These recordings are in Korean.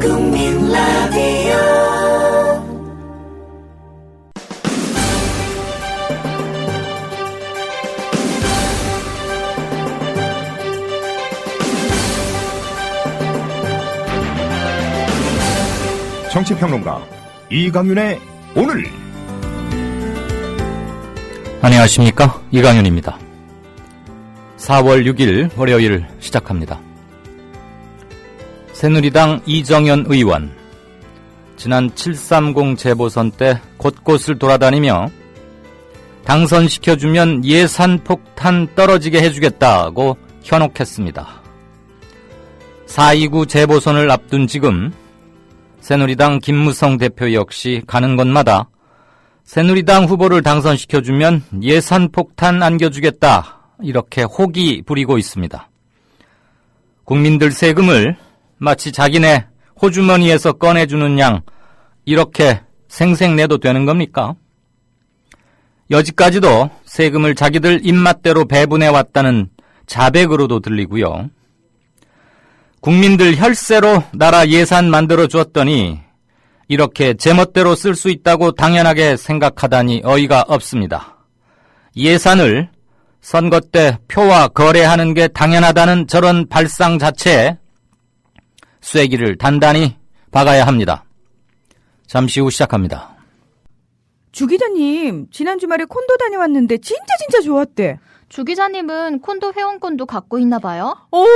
국민 라디오 정치평론가 이강윤의 오늘. 안녕하십니까, 이강윤입니다. 4월 6일 월요일 시작합니다. 새누리당 이정현 의원, 지난 730 재보선 때 곳곳을 돌아다니며 당선시켜주면 예산 폭탄 떨어지게 해주겠다고 현혹했습니다. 4.29 재보선을 앞둔 지금 새누리당 김무성 대표 역시 가는 곳마다 새누리당 후보를 당선시켜주면 예산 폭탄 안겨주겠다, 이렇게 호기 부리고 있습니다. 국민들 세금을 마치 자기네 호주머니에서 꺼내주는 양 이렇게 생색내도 되는 겁니까? 여지까지도 세금을 자기들 입맛대로 배분해왔다는 자백으로도 들리고요. 국민들 혈세로 나라 예산 만들어 주었더니 이렇게 제멋대로 쓸 수 있다고 당연하게 생각하다니 어이가 없습니다. 예산을 선거 때 표와 거래하는 게 당연하다는 저런 발상 자체에 쐐기를 단단히 박아야 합니다. 잠시 후 시작합니다. 주 기자님, 지난 주말에 콘도 다녀왔는데 진짜 좋았대. 주 기자님은 콘도 회원권도 갖고 있나 봐요?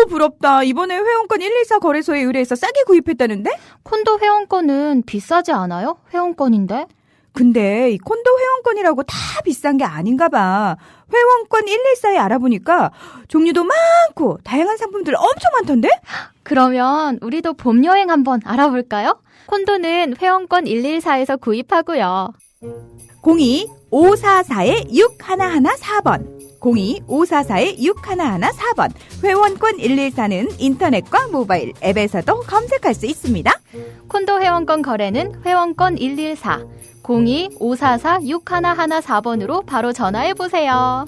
부럽다. 이번에 회원권 114 거래소에 의뢰해서 싸게 구입했다는데? 콘도 회원권은 비싸지 않아요? 회원권인데? 근데 이 콘도 회원권이라고 다 비싼 게 아닌가 봐. 회원권 114에 알아보니까 종류도 많고 다양한 상품들 엄청 많던데? 그러면 우리도 봄 여행 한번 알아볼까요? 콘도는 회원권 114에서 구입하고요. 02-544-6114번 02-544-6114번 회원권 114는 인터넷과 모바일 앱에서도 검색할 수 있습니다. 콘도 회원권 거래는 회원권 114 02-544-6114번으로 바로 전화해보세요.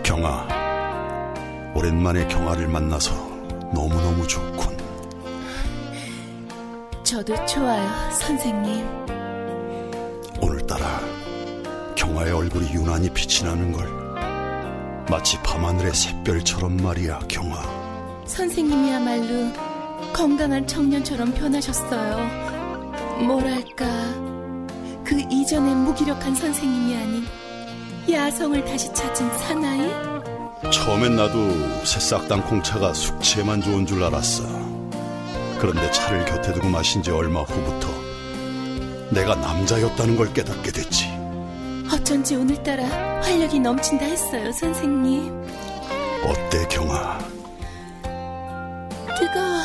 경아, 오랜만에 경아를 만나서 너무너무 좋군. 저도 좋아요, 선생님. 오늘따라 경아의 얼굴이 유난히 빛이 나는 걸. 마치 밤하늘의 샛별처럼 말이야, 경아. 선생님이야말로 건강한 청년처럼 변하셨어요. 뭐랄까, 그 이전의 무기력한 선생님이 아닌 야성을 다시 찾은 사나이? 처음엔 나도 새싹 땅콩차가 숙취에만 좋은 줄 알았어. 그런데 차를 곁에 두고 마신 지 얼마 후부터 내가 남자였다는 걸 깨닫게 됐지. 어쩐지 오늘따라 활력이 넘친다 했어요, 선생님. 어때, 경아? 뜨거워요.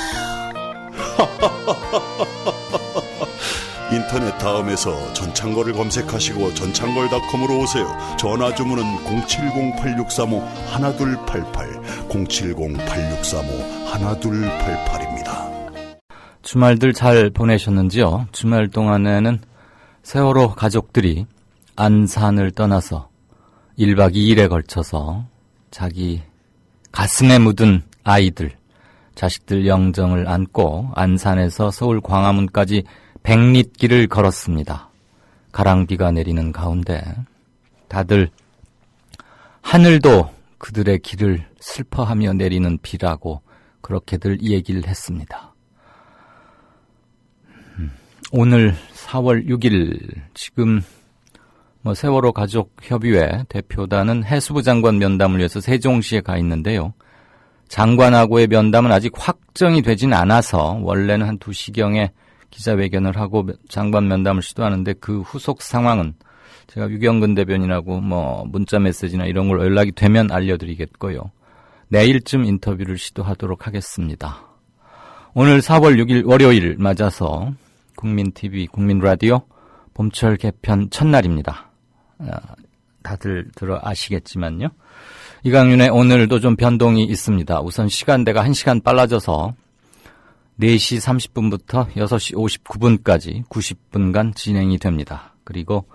인터넷 다음에서 전창걸을 검색하시고 전창걸닷컴으로 오세요. 전화 주문은 070-8635-1288 070-8635-1288입니다. 주말들 잘 보내셨는지요? 주말 동안에는 세월호 가족들이 안산을 떠나서 1박 2일에 걸쳐서 자기 가슴에 묻은 아이들, 자식들 영정을 안고 안산에서 서울 광화문까지 100리길을 걸었습니다. 가랑비가 내리는 가운데 다들 하늘도 그들의 길을 슬퍼하며 내리는 비라고 그렇게들 얘기를 했습니다. 오늘 4월 6일 지금 세월호 가족협의회 대표단은 해수부 장관 면담을 위해서 세종시에 가 있는데요. 장관하고의 면담은 아직 확정이 되진 않아서 원래는 한 2시경에 기자회견을 하고 장관 면담을 시도하는데 그 후속 상황은 제가 유경근 대변인하고 문자 메시지나 이런 걸 연락이 되면 알려드리겠고요. 내일쯤 인터뷰를 시도하도록 하겠습니다. 오늘 4월 6일 월요일 맞아서 국민TV, 국민라디오 봄철 개편 첫날입니다. 다들 들어 아시겠지만요. 이강윤의 오늘도 좀 변동이 있습니다. 우선 시간대가 1시간 빨라져서 4시 30분부터 6시 59분까지 90분간 진행이 됩니다. 그리고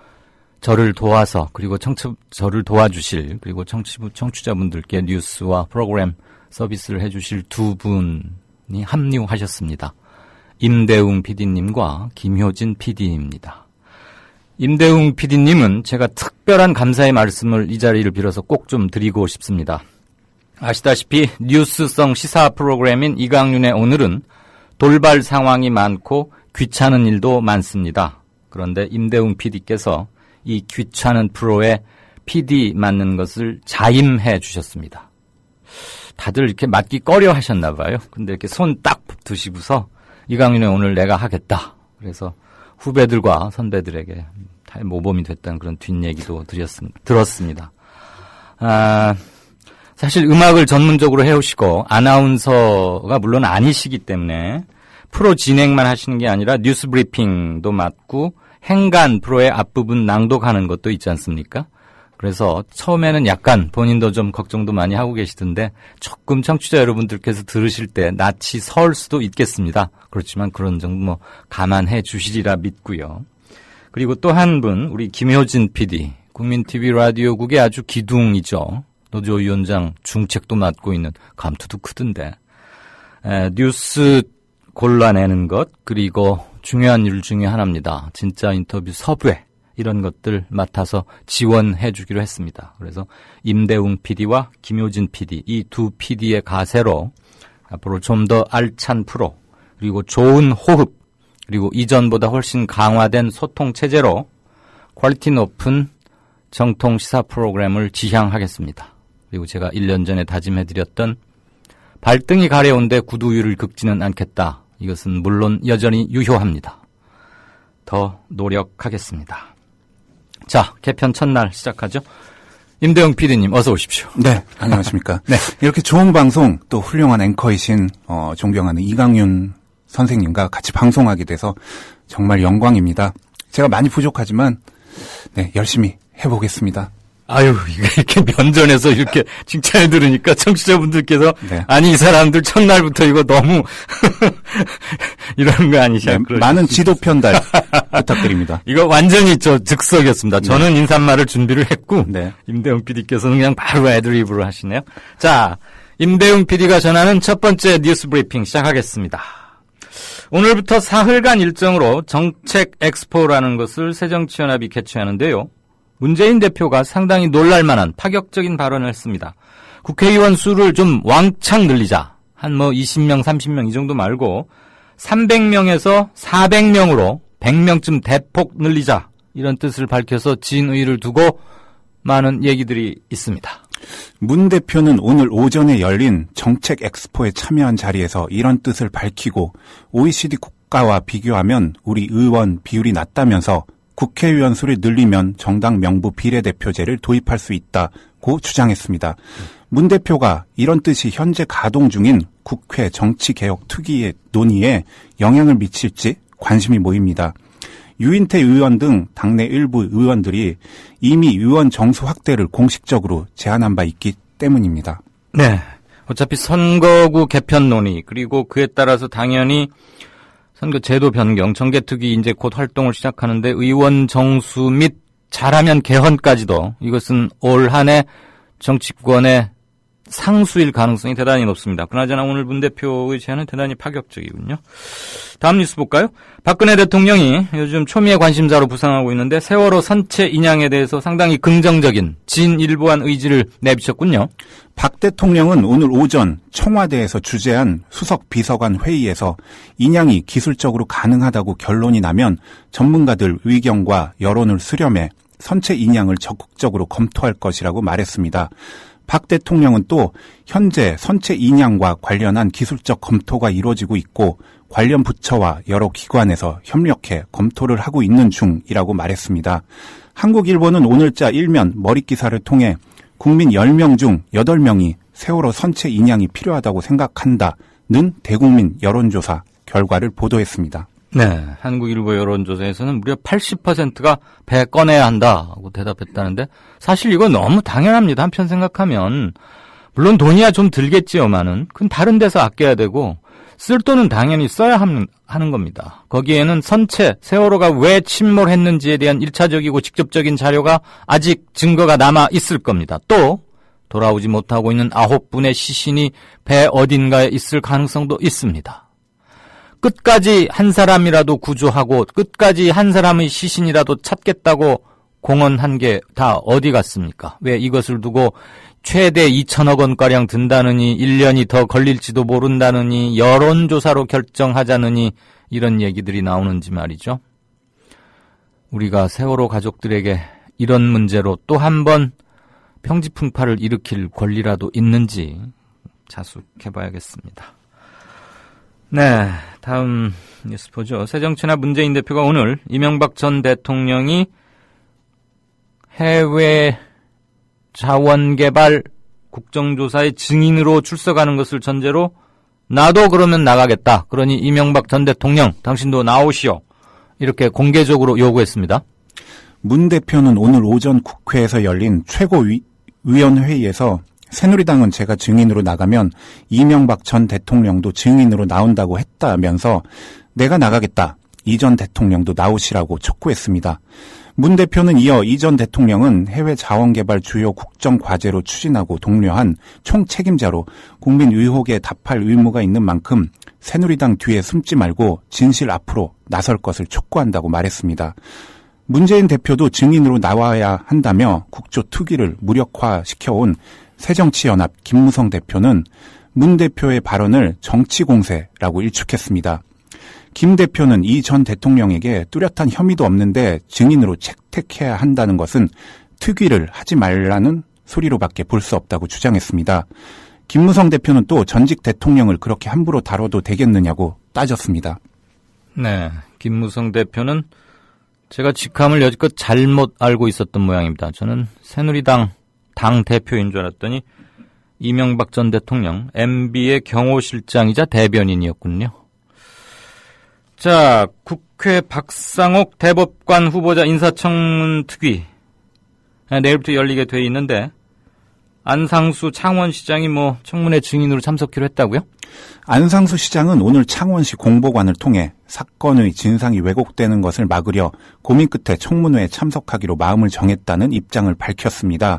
저를 도와서, 그리고 저를 도와주실, 그리고 청취자분들께 뉴스와 프로그램 서비스를 해주실 두 분이 합류하셨습니다. 임대웅 PD님과 김효진 PD입니다. 임대웅 PD님은 제가 특별한 감사의 말씀을 이 자리를 빌어서 꼭 좀 드리고 싶습니다. 아시다시피 뉴스성 시사 프로그램인 이강윤의 오늘은 돌발 상황이 많고 귀찮은 일도 많습니다. 그런데 임대웅 PD께서 이 귀찮은 프로에 PD 맡는 것을 자임해 주셨습니다. 다들 이렇게 맡기 꺼려 하셨나 봐요. 근데 이렇게 손 딱 드시고서 이강윤의 오늘 내가 하겠다. 그래서 후배들과 선배들에게 다 모범이 됐다는 그런 뒷얘기도 들었습니다. 사실 음악을 전문적으로 해오시고 아나운서가 물론 아니시기 때문에 프로 진행만 하시는 게 아니라 뉴스 브리핑도 맡고 행간 프로의 앞부분 낭독하는 것도 있지 않습니까? 그래서 처음에는 약간 본인도 좀 걱정도 많이 하고 계시던데 조금 청취자 여러분들께서 들으실 때 낯이 설 수도 있겠습니다. 그렇지만 그런 정도 감안해 주시리라 믿고요. 그리고 또 한 분, 우리 김효진 PD, 국민TV 라디오국의 아주 기둥이죠. 노조위원장 중책도 맡고 있는 감투도 크던데. 뉴스 골라내는 것, 그리고 중요한 일 중에 하나입니다. 진짜 인터뷰 섭외, 이런 것들 맡아서 지원해 주기로 했습니다. 그래서 임대웅 PD와 김효진 PD, 이 두 PD의 가세로 앞으로 좀 더 알찬 프로, 그리고 좋은 호흡, 그리고 이전보다 훨씬 강화된 소통 체제로 퀄리티 높은 정통 시사 프로그램을 지향하겠습니다. 그리고 제가 1년 전에 다짐해드렸던 발등이 가려운데 구두 위를 긁지는 않겠다. 이것은 물론 여전히 유효합니다. 더 노력하겠습니다. 자, 개편 첫날 시작하죠. 임대웅 PD님 어서 오십시오. 네, 안녕하십니까. 네. 이렇게 좋은 방송, 또 훌륭한 앵커이신 존경하는 이강윤 선생님과 같이 방송하게 돼서 정말 영광입니다. 제가 많이 부족하지만 네, 열심히 해보겠습니다. 아유, 이렇게 면전에서 이렇게 칭찬을 들으니까 청취자분들께서 네. 아니 이 사람들 첫날부터 이거 너무 이러는 거 아니냐. 네, 많은 지도 편달 부탁드립니다. 이거 완전히 즉석이었습니다. 저는 네. 인사말을 준비를 했고 네. 임대웅 PD께서는 그냥 바로 애드리브로 하시네요. 자, 임대웅 PD가 전하는 첫 번째 뉴스 브리핑 시작하겠습니다. 오늘부터 사흘간 일정으로 정책 엑스포라는 것을 새정치연합이 개최하는데요. 문재인 대표가 상당히 놀랄만한 파격적인 발언을 했습니다. 국회의원 수를 좀 왕창 늘리자. 한 20명, 30명 이 정도 말고 300명에서 400명으로 100명쯤 대폭 늘리자. 이런 뜻을 밝혀서 진의를 두고 많은 얘기들이 있습니다. 문 대표는 오늘 오전에 열린 정책 엑스포에 참여한 자리에서 이런 뜻을 밝히고 OECD 국가와 비교하면 우리 의원 비율이 낮다면서 국회의원 수를 늘리면 정당 명부 비례대표제를 도입할 수 있다고 주장했습니다. 문 대표가 이런 뜻이 현재 가동 중인 국회 정치개혁 특위의 논의에 영향을 미칠지 관심이 모입니다. 유인태 의원 등 당내 일부 의원들이 이미 의원 정수 확대를 공식적으로 제안한 바 있기 때문입니다. 네. 어차피 선거구 개편 논의 그리고 그에 따라서 당연히 선거 제도 변경, 정개특위 이제 곧 활동을 시작하는데 의원 정수 및 잘하면 개헌까지도 이것은 올 한 해 정치권의 상수일 가능성이 대단히 높습니다. 그나저나 오늘 문 대표의 제안은 대단히 파격적이군요. 다음 뉴스 볼까요? 박근혜 대통령이 요즘 초미의 관심사로 부상하고 있는데 세월호 선체 인양에 대해서 상당히 긍정적인 진일보한 의지를 내비쳤군요. 박 대통령은 오늘 오전 청와대에서 주재한 수석 비서관 회의에서 인양이 기술적으로 가능하다고 결론이 나면 전문가들 의견과 여론을 수렴해 선체 인양을 적극적으로 검토할 것이라고 말했습니다. 박 대통령은 또 현재 선체 인양과 관련한 기술적 검토가 이루어지고 있고 관련 부처와 여러 기관에서 협력해 검토를 하고 있는 중이라고 말했습니다. 한국일보는 오늘자 일면 머릿기사를 통해 국민 10명 중 8명이 세월호 선체 인양이 필요하다고 생각한다는 대국민 여론조사 결과를 보도했습니다. 네, 한국일보 여론조사에서는 무려 80%가 배 꺼내야 한다고 대답했다는데 사실 이거 너무 당연합니다. 한편 생각하면 물론 돈이야 좀 들겠지요만은 그건 다른 데서 아껴야 되고 쓸 돈은 당연히 써야 하는 겁니다. 거기에는 선체, 세월호가 왜 침몰했는지에 대한 1차적이고 직접적인 자료가 아직 증거가 남아 있을 겁니다. 또 돌아오지 못하고 있는 9분의 시신이 배 어딘가에 있을 가능성도 있습니다. 끝까지 한 사람이라도 구조하고 끝까지 한 사람의 시신이라도 찾겠다고 공언한 게 다 어디 갔습니까? 왜 이것을 두고 최대 2천억 원가량 든다느니 1년이 더 걸릴지도 모른다느니 여론조사로 결정하자느니 이런 얘기들이 나오는지 말이죠. 우리가 세월호 가족들에게 이런 문제로 또 한 번 평지풍파를 일으킬 권리라도 있는지 자숙해봐야겠습니다. 네, 다음 뉴스 보죠. 새정치나 문재인 대표가 오늘 이명박 전 대통령이 해외 자원개발 국정조사의 증인으로 출석하는 것을 전제로 나도 그러면 나가겠다. 그러니 이명박 전 대통령 당신도 나오시오. 이렇게 공개적으로 요구했습니다. 문 대표는 오늘 오전 국회에서 열린 최고위원회의에서 새누리당은 제가 증인으로 나가면 이명박 전 대통령도 증인으로 나온다고 했다면서 내가 나가겠다. 이 전 대통령도 나오시라고 촉구했습니다. 문 대표는 이어 이 전 대통령은 해외 자원개발 주요 국정과제로 추진하고 독려한 총책임자로 국민 의혹에 답할 의무가 있는 만큼 새누리당 뒤에 숨지 말고 진실 앞으로 나설 것을 촉구한다고 말했습니다. 문재인 대표도 증인으로 나와야 한다며 국조 투기를 무력화시켜온 새정치연합 김무성 대표는 문 대표의 발언을 정치공세라고 일축했습니다. 김 대표는 이 전 대통령에게 뚜렷한 혐의도 없는데 증인으로 채택해야 한다는 것은 특위를 하지 말라는 소리로밖에 볼 수 없다고 주장했습니다. 김무성 대표는 또 전직 대통령을 그렇게 함부로 다뤄도 되겠느냐고 따졌습니다. 네, 김무성 대표는 제가 직함을 여지껏 잘못 알고 있었던 모양입니다. 저는 새누리당 당 대표인 줄 알았더니 이명박 전 대통령 MB의 경호실장이자 대변인이었군요. 자, 국회 박상옥 대법관 후보자 인사청문 특위 내일부터 열리게 돼 있는데 안상수 창원시장이 청문회 증인으로 참석키로 했다고요? 안상수 시장은 오늘 창원시 공보관을 통해 사건의 진상이 왜곡되는 것을 막으려 고민 끝에 청문회에 참석하기로 마음을 정했다는 입장을 밝혔습니다.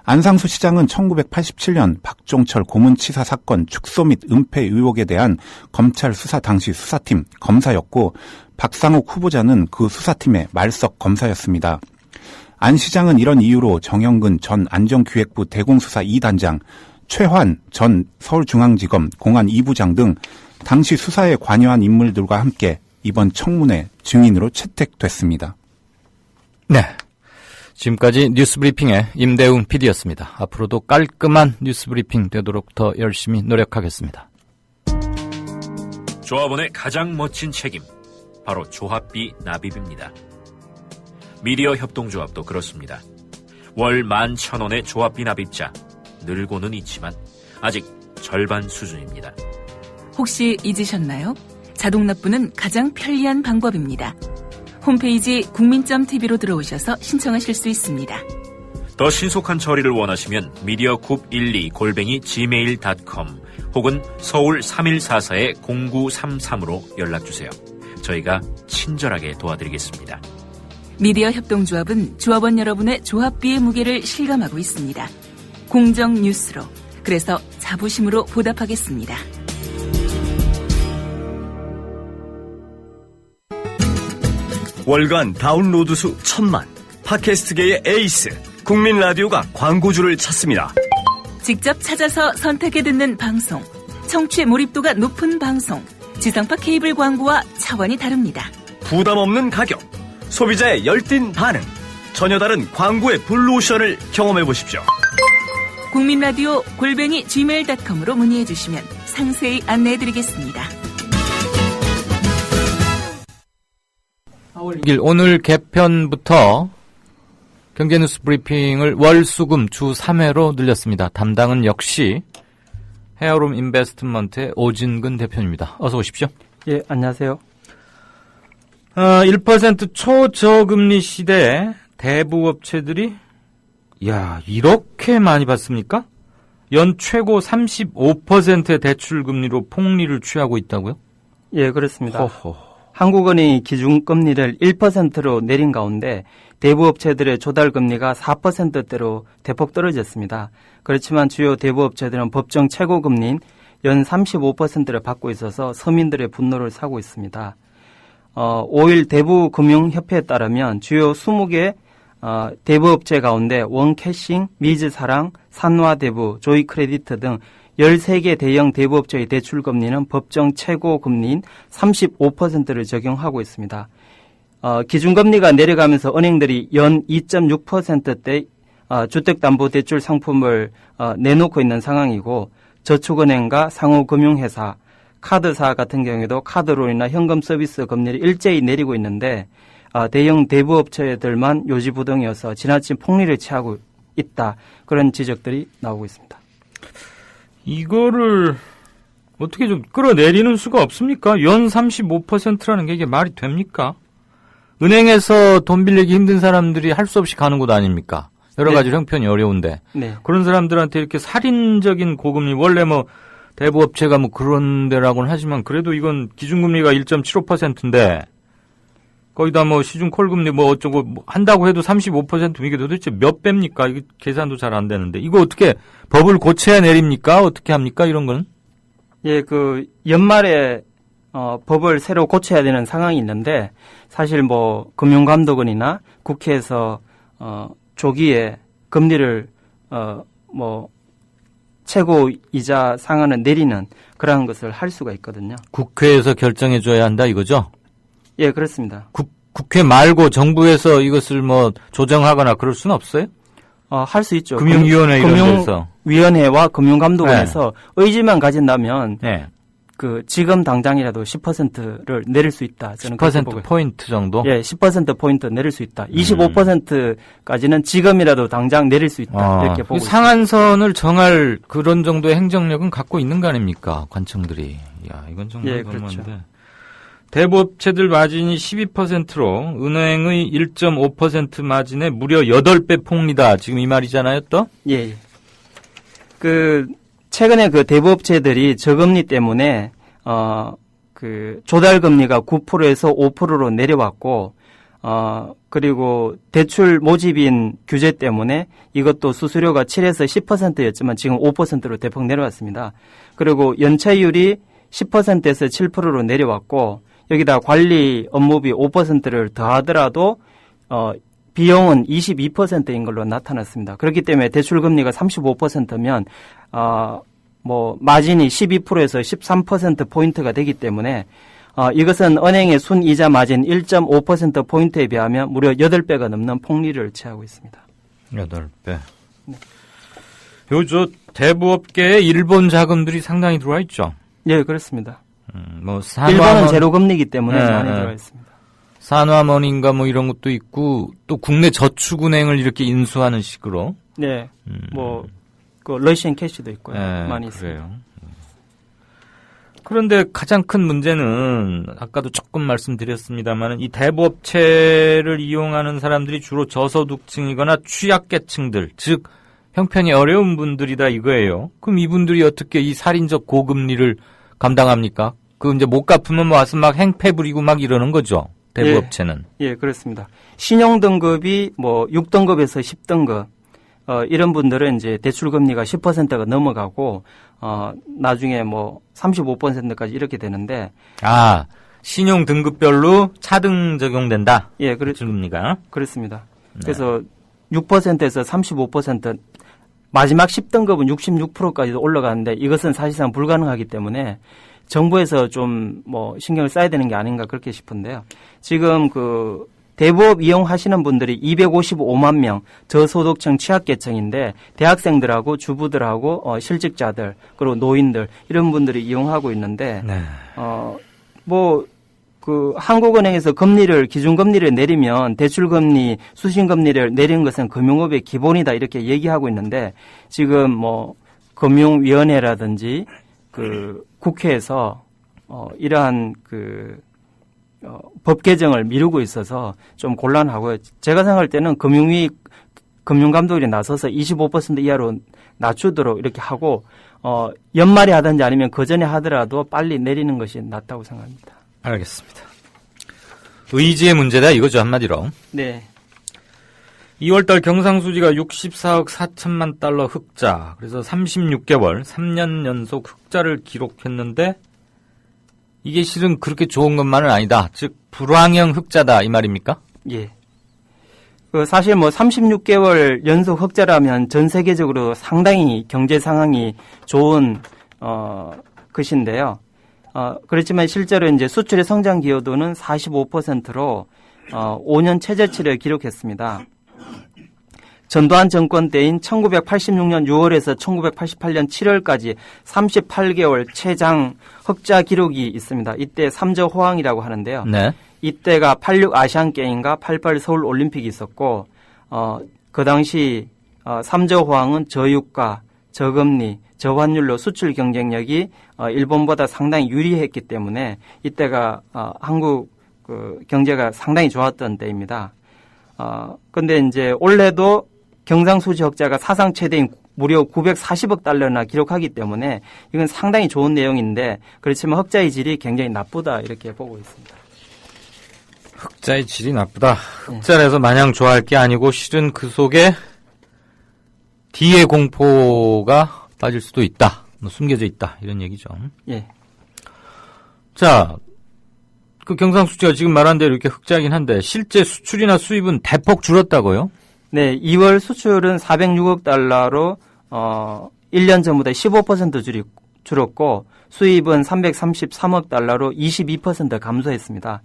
안상수 시장은 1987년 박종철 고문치사 사건 축소 및 은폐 의혹에 대한 검찰 수사 당시 수사팀 검사였고 박상옥 후보자는 그 수사팀의 말석 검사였습니다. 안 시장은 이런 이유로 정영근 전 안전기획부 대공수사 2단장, 최환 전 서울중앙지검 공안 2부장 등 당시 수사에 관여한 인물들과 함께 이번 청문회 증인으로 채택됐습니다. 네. 지금까지 뉴스브리핑의 임대웅 PD였습니다. 앞으로도 깔끔한 뉴스브리핑 되도록 더 열심히 노력하겠습니다. 조합원의 가장 멋진 책임, 바로 조합비 납입입니다. 미디어 협동조합도 그렇습니다. 월 11,000원의 조합비 납입자, 늘고는 있지만 아직 절반 수준입니다. 혹시 잊으셨나요? 자동 납부는 가장 편리한 방법입니다. 홈페이지 국민.tv로 들어오셔서 신청하실 수 있습니다. 더 신속한 처리를 원하시면 mediacoup12@gmail.com 혹은 서울 3144-0933으로 연락주세요. 저희가 친절하게 도와드리겠습니다. 미디어 협동조합은 조합원 여러분의 조합비의 무게를 실감하고 있습니다. 공정 뉴스로, 그래서 자부심으로 보답하겠습니다. 월간 다운로드 수 1000만, 팟캐스트계의 에이스, 국민 라디오가 광고주를 찾습니다. 직접 찾아서 선택해 듣는 방송, 청취 몰입도가 높은 방송, 지상파 케이블 광고와 차원이 다릅니다. 부담 없는 가격, 소비자의 열띤 반응, 전혀 다른 광고의 블루오션을 경험해 보십시오. 국민라디오 @gmail.com으로 문의해 주시면 상세히 안내해 드리겠습니다. 4월 6일 오늘 개편부터 경제뉴스 브리핑을 월수금 주 3회로 늘렸습니다. 담당은 역시 헤어룸 인베스트먼트의 오진근 대표입니다. 어서 오십시오. 예, 안녕하세요. 1% 초저금리 시대에 대부업체들이 이렇게 많이 받습니까? 연 최고 35%의 대출금리로 폭리를 취하고 있다고요? 예, 그렇습니다. 허허. 한국은행이 기준금리를 1%로 내린 가운데 대부업체들의 조달금리가 4%대로 대폭 떨어졌습니다. 그렇지만 주요 대부업체들은 법정 최고금리인 연 35%를 받고 있어서 서민들의 분노를 사고 있습니다. 5일 대부금융협회에 따르면 주요 20개 대부업체 가운데 원캐싱, 미즈사랑, 산화대부, 조이크레디트 등 13개 대형 대부업체의 대출금리는 법정 최고금리인 35%를 적용하고 있습니다. 기준금리가 내려가면서 은행들이 연 2.6%대 주택담보대출 상품을 내놓고 있는 상황이고 저축은행과 상호금융회사, 카드사 같은 경우에도 카드론이나 현금 서비스 금리를 일제히 내리고 있는데 대형 대부업체들만 요지부동이어서 지나친 폭리를 취하고 있다. 그런 지적들이 나오고 있습니다. 이거를 어떻게 좀 끌어내리는 수가 없습니까? 연 35%라는 게 이게 말이 됩니까? 은행에서 돈 빌리기 힘든 사람들이 할 수 없이 가는 곳 아닙니까? 여러 가지 형편이 어려운데. 네. 그런 사람들한테 이렇게 살인적인 고금리, 원래 뭐 대부업체가 뭐 그런 데라고는 하지만 그래도 이건 기준금리가 1.75%인데 거기다 뭐 시중 콜금리 뭐 어쩌고 뭐 한다고 해도 35%면 이게 도대체 몇 배입니까? 이게 계산도 잘 안 되는데. 이거 어떻게 법을 고쳐야 내립니까? 어떻게 합니까? 이런 거는? 예, 연말에 법을 새로 고쳐야 되는 상황이 있는데 사실 뭐 금융감독원이나 국회에서 조기에 금리를 최고 이자 상한을 내리는 그러한 것을 할 수가 있거든요. 국회에서 결정해 줘야 한다 이거죠? 예, 그렇습니다. 국회 말고 정부에서 이것을 뭐 조정하거나 그럴 수는 없어요? 할 수 있죠. 금융위원회 이런 데서. 금융위원회와 금융감독원에서 네. 의지만 가진다면 네. 지금 당장이라도 10%를 내릴 수 있다. 저는 10%포인트 정도? 예, 10%포인트 내릴 수 있다. 25%까지는 지금이라도 당장 내릴 수 있다. 이렇게 보고 있습니다. 상한선을 정할 그런 정도의 행정력은 갖고 있는 거 아닙니까? 관청들이. 야, 이건 정말 예, 그렇죠. 너무한데. 대부업체들 마진이 12%로 은행의 1.5% 마진에 무려 8배 폭리다. 지금 이 말이잖아요, 또? 예. 최근에 대부업체들이 저금리 때문에, 조달금리가 9%에서 5%로 내려왔고, 그리고 대출 모집인 규제 때문에 이것도 수수료가 7에서 10%였지만 지금 5%로 대폭 내려왔습니다. 그리고 연체율이 10%에서 7%로 내려왔고, 여기다 관리 업무비 5%를 더하더라도 비용은 22%인 걸로 나타났습니다. 그렇기 때문에 대출금리가 35%면 마진이 12%에서 13%포인트가 되기 때문에 이것은 은행의 순이자 마진 1.5%포인트에 비하면 무려 8배가 넘는 폭리를 취하고 있습니다. 8배. 네. 대부업계에 일본 자금들이 상당히 들어와 있죠? 네, 그렇습니다. 산화먼, 일본은 제로금리이기 때문에 많이 들어와 있습니다. 산화머니인가 이런 것도 있고 또 국내 저축은행을 이렇게 인수하는 식으로. 네, 러시안 캐시도 있고요. 네, 많이 그래요. 있습니다. 그런데 가장 큰 문제는 아까도 조금 말씀드렸습니다만 이 대부업체를 이용하는 사람들이 주로 저소득층이거나 취약계층들, 즉 형편이 어려운 분들이다 이거예요. 그럼 이분들이 어떻게 이 살인적 고금리를 감당합니까? 이제 못 갚으면 와서 막 행패 부리고 막 이러는 거죠. 대부업체는. 예, 그렇습니다. 신용등급이 6등급에서 10등급, 이런 분들은 이제 대출금리가 10%가 넘어가고, 나중에 35%까지 이렇게 되는데. 신용등급별로 차등 적용된다? 예, 대출금리가. 그렇습니다. 네. 그래서 6%에서 35%, 마지막 10등급은 66%까지도 올라가는데 이것은 사실상 불가능하기 때문에 정부에서 좀 신경을 써야 되는 게 아닌가 그렇게 싶은데요. 지금 대부업 이용하시는 분들이 255만 명 저소득층 취약계층인데 대학생들하고 주부들하고 실직자들 그리고 노인들 이런 분들이 이용하고 있는데 네. 한국은행에서 기준금리를 내리면 대출금리, 수신금리를 내린 것은 금융업의 기본이다 이렇게 얘기하고 있는데 지금 금융위원회라든지 국회에서 이러한 법 개정을 미루고 있어서 좀 곤란하고요. 제가 생각할 때는 금융감독원이 나서서 25% 이하로 낮추도록 이렇게 하고 연말에 하든지 아니면 그 전에 하더라도 빨리 내리는 것이 낫다고 생각합니다. 알겠습니다. 의지의 문제다 이거죠, 한마디로. 네. 2월달 경상수지가 64억 4천만 달러 흑자, 그래서 36개월, 3년 연속 흑자를 기록했는데 이게 실은 그렇게 좋은 것만은 아니다. 즉 불황형 흑자다 이 말입니까? 예. 사실 36개월 연속 흑자라면 전 세계적으로 상당히 경제 상황이 좋은 것인데요. 그렇지만 실제로 이제 수출의 성장 기여도는 45%로 5년 최저치를 기록했습니다. 전두환 정권 때인 1986년 6월에서 1988년 7월까지 38개월 최장 흑자 기록이 있습니다. 이때 3저 호황이라고 하는데요. 네. 이때가 86 아시안게임과 88 서울 올림픽이 있었고, 그 당시 3저 호황은 저유가, 저금리, 저환율로 수출 경쟁력이 일본보다 상당히 유리했기 때문에 이때가 한국 경제가 상당히 좋았던 때입니다. 근데 이제 올해도 경상수지 흑자가 사상 최대인 무려 940억 달러나 기록하기 때문에 이건 상당히 좋은 내용인데 그렇지만 흑자의 질이 굉장히 나쁘다 이렇게 보고 있습니다. 흑자의 질이 나쁘다. 흑자라서 마냥 좋아할 게 아니고 실은 그 속에 뒤에 공포가 빠질 수도 있다. 숨겨져 있다. 이런 얘기죠. 예. 자, 그 경상수지가 지금 말한 대로 이렇게 흑자이긴 한데 실제 수출이나 수입은 대폭 줄었다고요? 네, 2월 수출은 406억 달러로 1년 전보다 15% 줄었고 수입은 333억 달러로 22% 감소했습니다.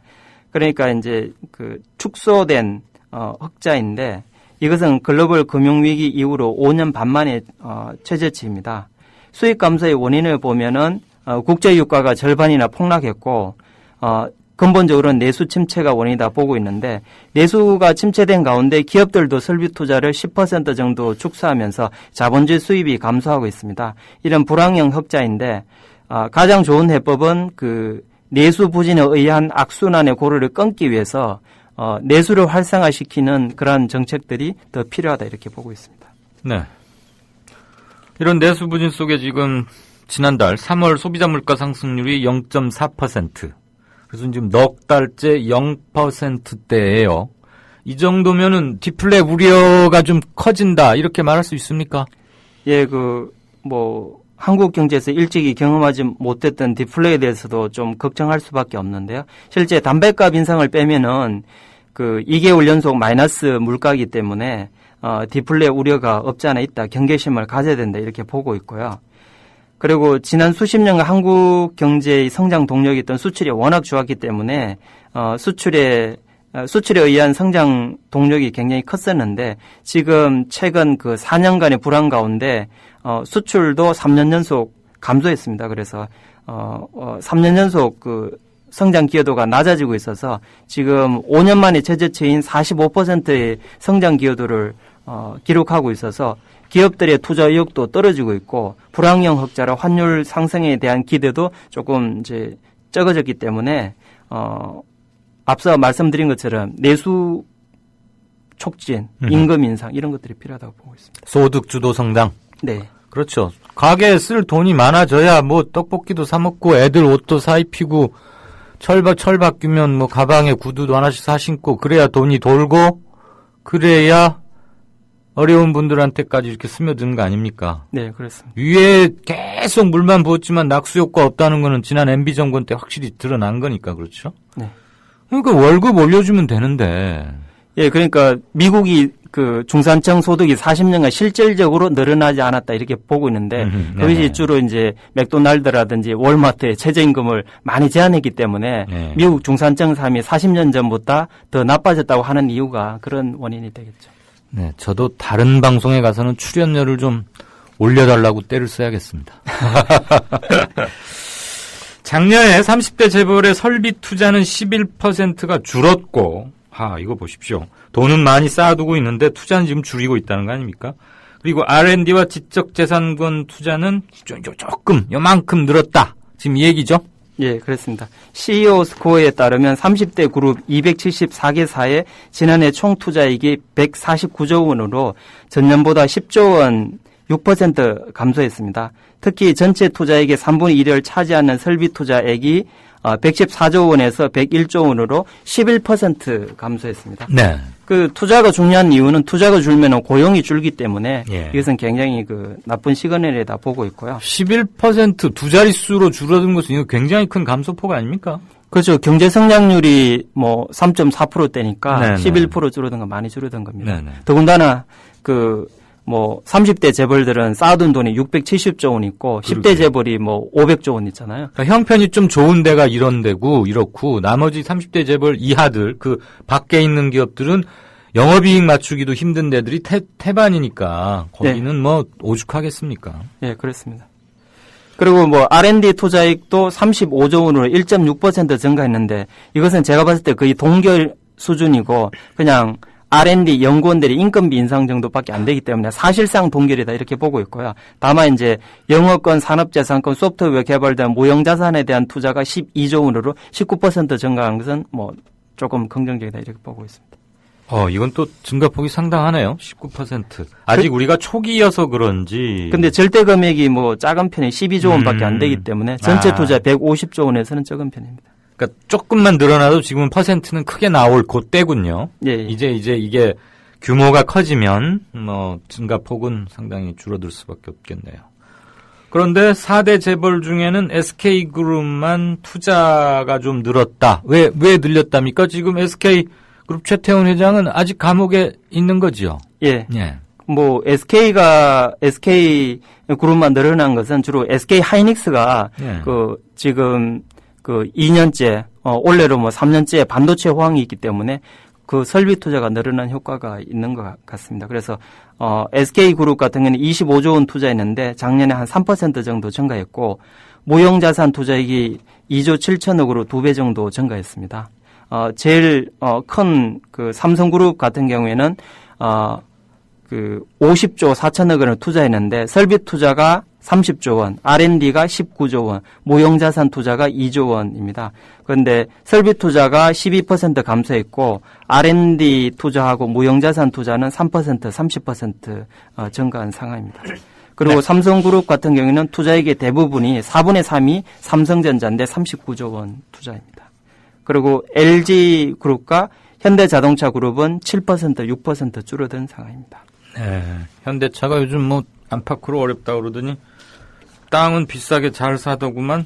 그러니까 이제 그 축소된 흑자인데 이것은 글로벌 금융위기 이후로 5년 반 만의 최저치입니다. 수입 감소의 원인을 보면은 국제유가가 절반이나 폭락했고 근본적으로는 내수 침체가 원인이다 보고 있는데 내수가 침체된 가운데 기업들도 설비 투자를 10% 정도 축소하면서 자본주의 수입이 감소하고 있습니다. 이런 불황형 흑자인데 가장 좋은 해법은 그 내수 부진에 의한 악순환의 고리를 끊기 위해서 내수를 활성화시키는 그러한 정책들이 더 필요하다 이렇게 보고 있습니다. 네. 이런 내수 부진 속에 지금 지난달 3월 소비자 물가 상승률이 0.4%. 그래서 지금 넉 달째 0%대예요. 이 정도면은 디플레 우려가 좀 커진다 이렇게 말할 수 있습니까? 예, 한국 경제에서 일찍이 경험하지 못했던 디플레에 대해서도 좀 걱정할 수밖에 없는데요. 실제 담배값 인상을 빼면은 2개월 연속 마이너스 물가이기 때문에 디플레 우려가 없지 않아 있다. 경계심을 가져야 된다 이렇게 보고 있고요. 그리고 지난 수십 년간 한국 경제의 성장 동력이었던 수출이 워낙 좋았기 때문에 수출에 의한 성장 동력이 굉장히 컸었는데 지금 최근 4년간의 불황 가운데 수출도 3년 연속 감소했습니다. 그래서 3년 연속 성장 기여도가 낮아지고 있어서 지금 5년 만에 최저치인 45%의 성장 기여도를 기록하고 있어서 기업들의 투자 의욕도 떨어지고 있고 불황형 흑자라 환율 상승에 대한 기대도 조금 이제 적어졌기 때문에 앞서 말씀드린 것처럼 내수 촉진, 임금 인상 이런 것들이 필요하다고 보고 있습니다. 소득 주도 성장. 네. 그렇죠. 가게에 쓸 돈이 많아져야 떡볶이도 사 먹고 애들 옷도 사 입히고 철 바뀌면 가방에 구두도 하나씩 사 신고 그래야 돈이 돌고 그래야 어려운 분들한테까지 이렇게 스며드는 거 아닙니까? 네, 그렇습니다. 위에 계속 물만 부었지만 낙수 효과 없다는 거는 지난 MB 정권 때 확실히 드러난 거니까 그렇죠? 네. 그러니까 월급 올려주면 되는데. 예, 그러니까 미국이 중산층 소득이 40년간 실질적으로 늘어나지 않았다 이렇게 보고 있는데 그것이 주로 이제 맥도날드라든지 월마트의 최저임금을 많이 제한했기 때문에 미국 중산층 삶이 40년 전보다 더 나빠졌다고 하는 이유가 그런 원인이 되겠죠. 네, 저도 다른 방송에 가서는 출연료를 좀 올려달라고 떼를 써야겠습니다. 작년에 30대 재벌의 설비 투자는 11%가 줄었고, 이거 보십시오. 돈은 많이 쌓아두고 있는데 투자는 지금 줄이고 있다는 거 아닙니까? 그리고 R&D와 지적재산권 투자는 요만큼 늘었다. 지금 이 얘기죠? 예, 그렇습니다. CEO 스코어에 따르면 30대 그룹 274개사의 지난해 총 투자액이 149조 원으로 전년보다 10조 원 6% 감소했습니다. 특히 전체 투자액의 3분의 1을 차지하는 설비 투자액이 114조 원에서 101조 원으로 11% 감소했습니다. 네. 그 투자가 중요한 이유는 투자가 줄면 고용이 줄기 때문에 예. 이것은 굉장히 그 나쁜 시그널이다 보고 있고요. 11%두 자릿수로 줄어든 것은 이거 굉장히 큰 감소폭 아닙니까? 그렇죠. 경제 성장률이 뭐 3.4%대니까 네네. 11% 줄어든 건 많이 줄어든 겁니다. 네네. 더군다나 그 뭐 30대 재벌들은 쌓아둔 돈이 670조 원 있고 그러게요. 10대 재벌이 뭐 500조 원 있잖아요. 그러니까 형편이 좀 좋은 데가 이런 데고 이렇고 나머지 30대 재벌 이하들 그 밖에 있는 기업들은 영업이익 맞추기도 힘든 데들이 태반이니까 거기는 네. 뭐 오죽하겠습니까? 예, 그렇습니다. 그리고 뭐 R&D 투자액도 35조 원으로 1.6% 증가했는데 이것은 제가 봤을 때 거의 동결 수준이고 그냥 R&D 연구원들의 인건비 인상 정도밖에 안 되기 때문에 사실상 동결이다 이렇게 보고 있고요. 다만 이제 영어권, 산업자산권, 소프트웨어 개발 등 무형자산에 대한 투자가 12조 원으로 19% 증가한 것은 뭐 조금 긍정적이다 이렇게 보고 있습니다. 이건 또 증가폭이 상당하네요. 19%. 아직 우리가 초기여서 그런지. 근데 절대 금액이 뭐 작은 편이 12조 원밖에 안 되기 때문에 전체 투자 150조 원에서는 적은 편입니다. 그러니까 조금만 늘어나도 지금은 퍼센트는 크게 나올 그때군요. 예. 이제 이게 규모가 커지면 뭐 증가폭은 상당히 줄어들 수밖에 없겠네요. 그런데 4대 재벌 중에는 SK그룹만 투자가 좀 늘었다. 왜 늘렸답니까? 지금 SK그룹 최태원 회장은 아직 감옥에 있는 거지요? 예. 예. 뭐 SK 그룹만 늘어난 것은 주로 SK 하이닉스가 예. 지금 2년째 올해로 뭐 3년째 반도체 호황이 있기 때문에 그 설비 투자가 늘어난 효과가 있는 것 같습니다. 그래서 SK 그룹 같은 경우는 25조 원 투자했는데 작년에 한 3% 정도 증가했고 무형자산 투자액이 2조 7천억으로 2배 정도 증가했습니다. 제일 큰 그 삼성그룹 같은 경우에는 50조 4천억 원을 투자했는데 설비 투자가 30조 원, R&D가 19조 원, 무형자산 투자가 2조 원입니다. 그런데 설비 투자가 12% 감소했고 R&D 투자하고 무형자산 투자는 3%, 30% 증가한 상황입니다. 그리고 네. 삼성그룹 같은 경우에는 투자액의 대부분이 4분의 3이 삼성전자인데 39조 원 투자입니다. 그리고 LG그룹과 현대자동차그룹은 7%, 6% 줄어든 상황입니다. 네. 현대차가 요즘 뭐 안팎으로 어렵다 그러더니 땅은 비싸게 잘 사더구만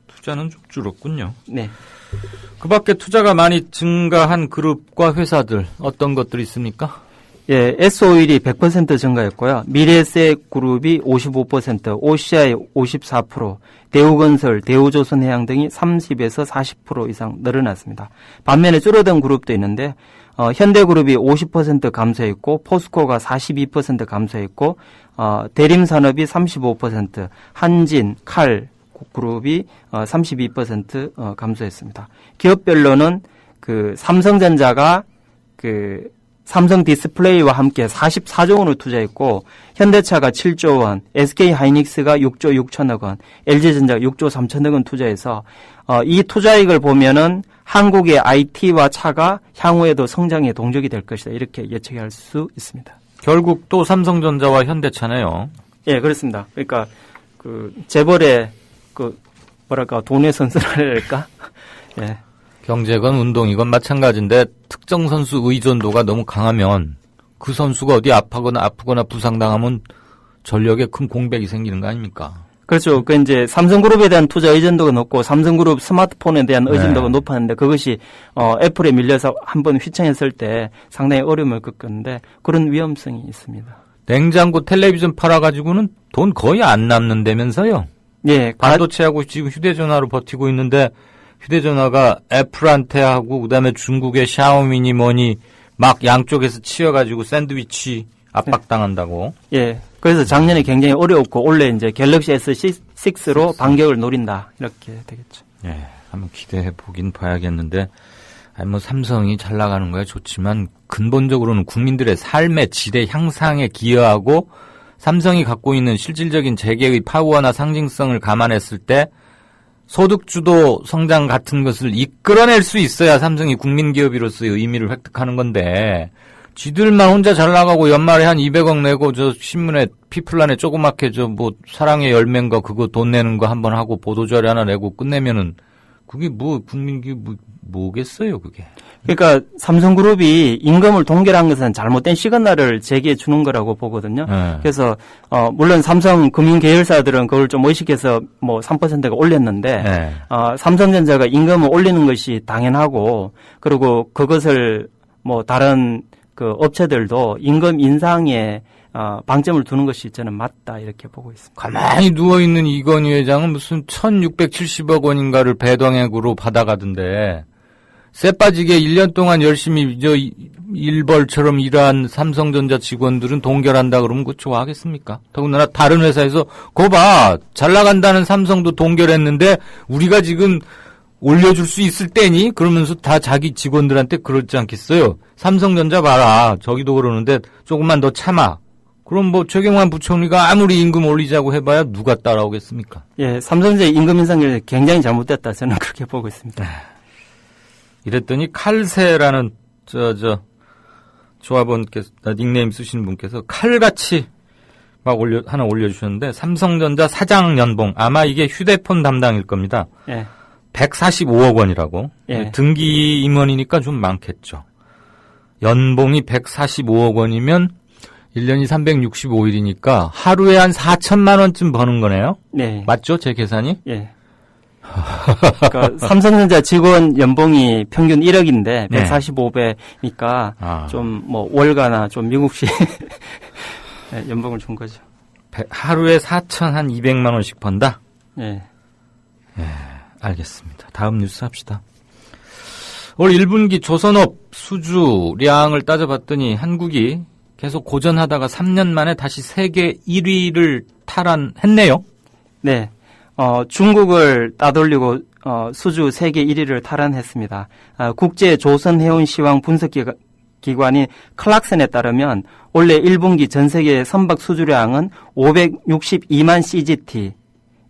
투자는 좀 줄었군요. 네. 그 밖에 투자가 많이 증가한 그룹과 회사들 어떤 것들이 있습니까? 예, S-오일이 100% 증가했고요. 미래에셋그룹이 55%, OCI 54%, 대우건설, 대우조선해양 등이 30에서 40% 이상 늘어났습니다. 반면에 줄어든 그룹도 있는데 현대그룹이 50% 감소했고 포스코가 42% 감소했고 대림산업이 35%, 한진, 칼 그룹이 32% 감소했습니다. 기업별로는 그 삼성전자가 그 삼성 디스플레이와 함께 44조 원을 투자했고 현대차가 7조 원, SK하이닉스가 6조 6천억 원, LG전자가 6조 3천억 원 투자해서 이 투자액을 보면은 한국의 IT와 차가 향후에도 성장의 동력이 될 것이다. 이렇게 예측할 수 있습니다. 결국 또 삼성전자와 현대차네요. 예, 그렇습니다. 그러니까 그 재벌의 그 뭐랄까 돈의 선수랄까? 예. 경제건 운동이건 마찬가지인데 특정 선수 의존도가 너무 강하면 그 선수가 어디 아프거나 부상당하면 전력에 큰 공백이 생기는 거 아닙니까? 그렇죠. 그 이제 삼성그룹에 대한 투자 의존도가 높고 삼성그룹 스마트폰에 대한 의존도가 높았는데 그것이 애플에 밀려서 한번 휘청했을 때 상당히 어려움을 겪었는데 그런 위험성이 있습니다. 냉장고, 텔레비전 팔아가지고는 돈 거의 안 남는다면서요? 예. 반도체하고 지금 휴대전화로 버티고 있는데 휴대전화가 애플한테 하고 그다음에 중국의 샤오미니 뭐니 막 양쪽에서 치여가지고 샌드위치 압박당한다고. 예. 그래서 작년에 굉장히 어려웠고 올해 이제 갤럭시 S6로 반격을 노린다 이렇게 되겠죠. 예. 한번 기대해 보긴 봐야겠는데, 뭐 삼성이 잘 나가는 거야 좋지만 근본적으로는 국민들의 삶의 질의 향상에 기여하고 삼성이 갖고 있는 실질적인 재계의 파워나 상징성을 감안했을 때 소득주도 성장 같은 것을 이끌어낼 수 있어야 삼성이 국민기업으로서의 의미를 획득하는 건데 지들만 혼자 잘 나가고 연말에 한 200억 내고 저 신문에 피플란에 조그맣게 저 뭐 사랑의 열매인가 그거 돈 내는 거 한번 하고 보도자료 하나 내고 끝내면은 그게 뭐 국민기 뭐겠어요 그게. 그러니까 삼성그룹이 임금을 동결한 것은 잘못된 시그널을 제기해 주는 거라고 보거든요. 네. 그래서 물론 삼성 금융 계열사들은 그걸 좀 의식해서 뭐 3%가 올렸는데 네. 삼성전자가 임금을 올리는 것이 당연하고 그리고 그것을 뭐 다른 그 업체들도 임금 인상에 방점을 두는 것이 저는 맞다 이렇게 보고 있습니다. 가만히 누워있는 이건희 회장은 무슨 1670억 원인가를 배당액으로 받아가던데 쇠 빠지게 1년 동안 열심히 저 일벌처럼 일한 삼성전자 직원들은 동결한다 그러면 그거 좋아하겠습니까? 더군다나 다른 회사에서 거 봐 잘 나간다는 삼성도 동결했는데 우리가 지금 올려줄 수 있을 때니? 그러면서 다 자기 직원들한테 그러지 않겠어요? 삼성전자 봐라 저기도 그러는데 조금만 더 참아. 그럼 뭐 최경환 부총리가 아무리 임금 올리자고 해봐야 누가 따라오겠습니까? 예, 삼성전자 임금 인상이 굉장히 잘못됐다 저는 그렇게 보고 있습니다. 이랬더니 칼세라는 조합원께서 닉네임 쓰시는 분께서 칼같이 막 하나 올려주셨는데 삼성전자 사장 연봉 아마 이게 휴대폰 담당일 겁니다. 예. 145억 원이라고. 예. 등기 임원이니까 좀 많겠죠. 연봉이 145억 원이면 1년이 365일이니까 하루에 한 4천만 원쯤 버는 거네요. 네. 맞죠? 제 계산이? 예. 그러니까 삼성전자 직원 연봉이 평균 1억인데 145배니까 좀 뭐 월가나 좀 미국식 연봉을 준 거죠. 하루에 4,200만 원씩 번다? 예. 예, 알겠습니다. 다음 뉴스 합시다. 올 1분기 조선업 수주량을 따져봤더니 한국이 계속 고전하다가 3년 만에 다시 세계 1위를 탈환했네요. 네. 중국을 따돌리고 수주 세계 1위를 탈환했습니다. 국제 조선 해운 시황 분석 기관인 클락슨에 따르면 올해 1분기 전 세계 선박 수주량은 562만 CGT.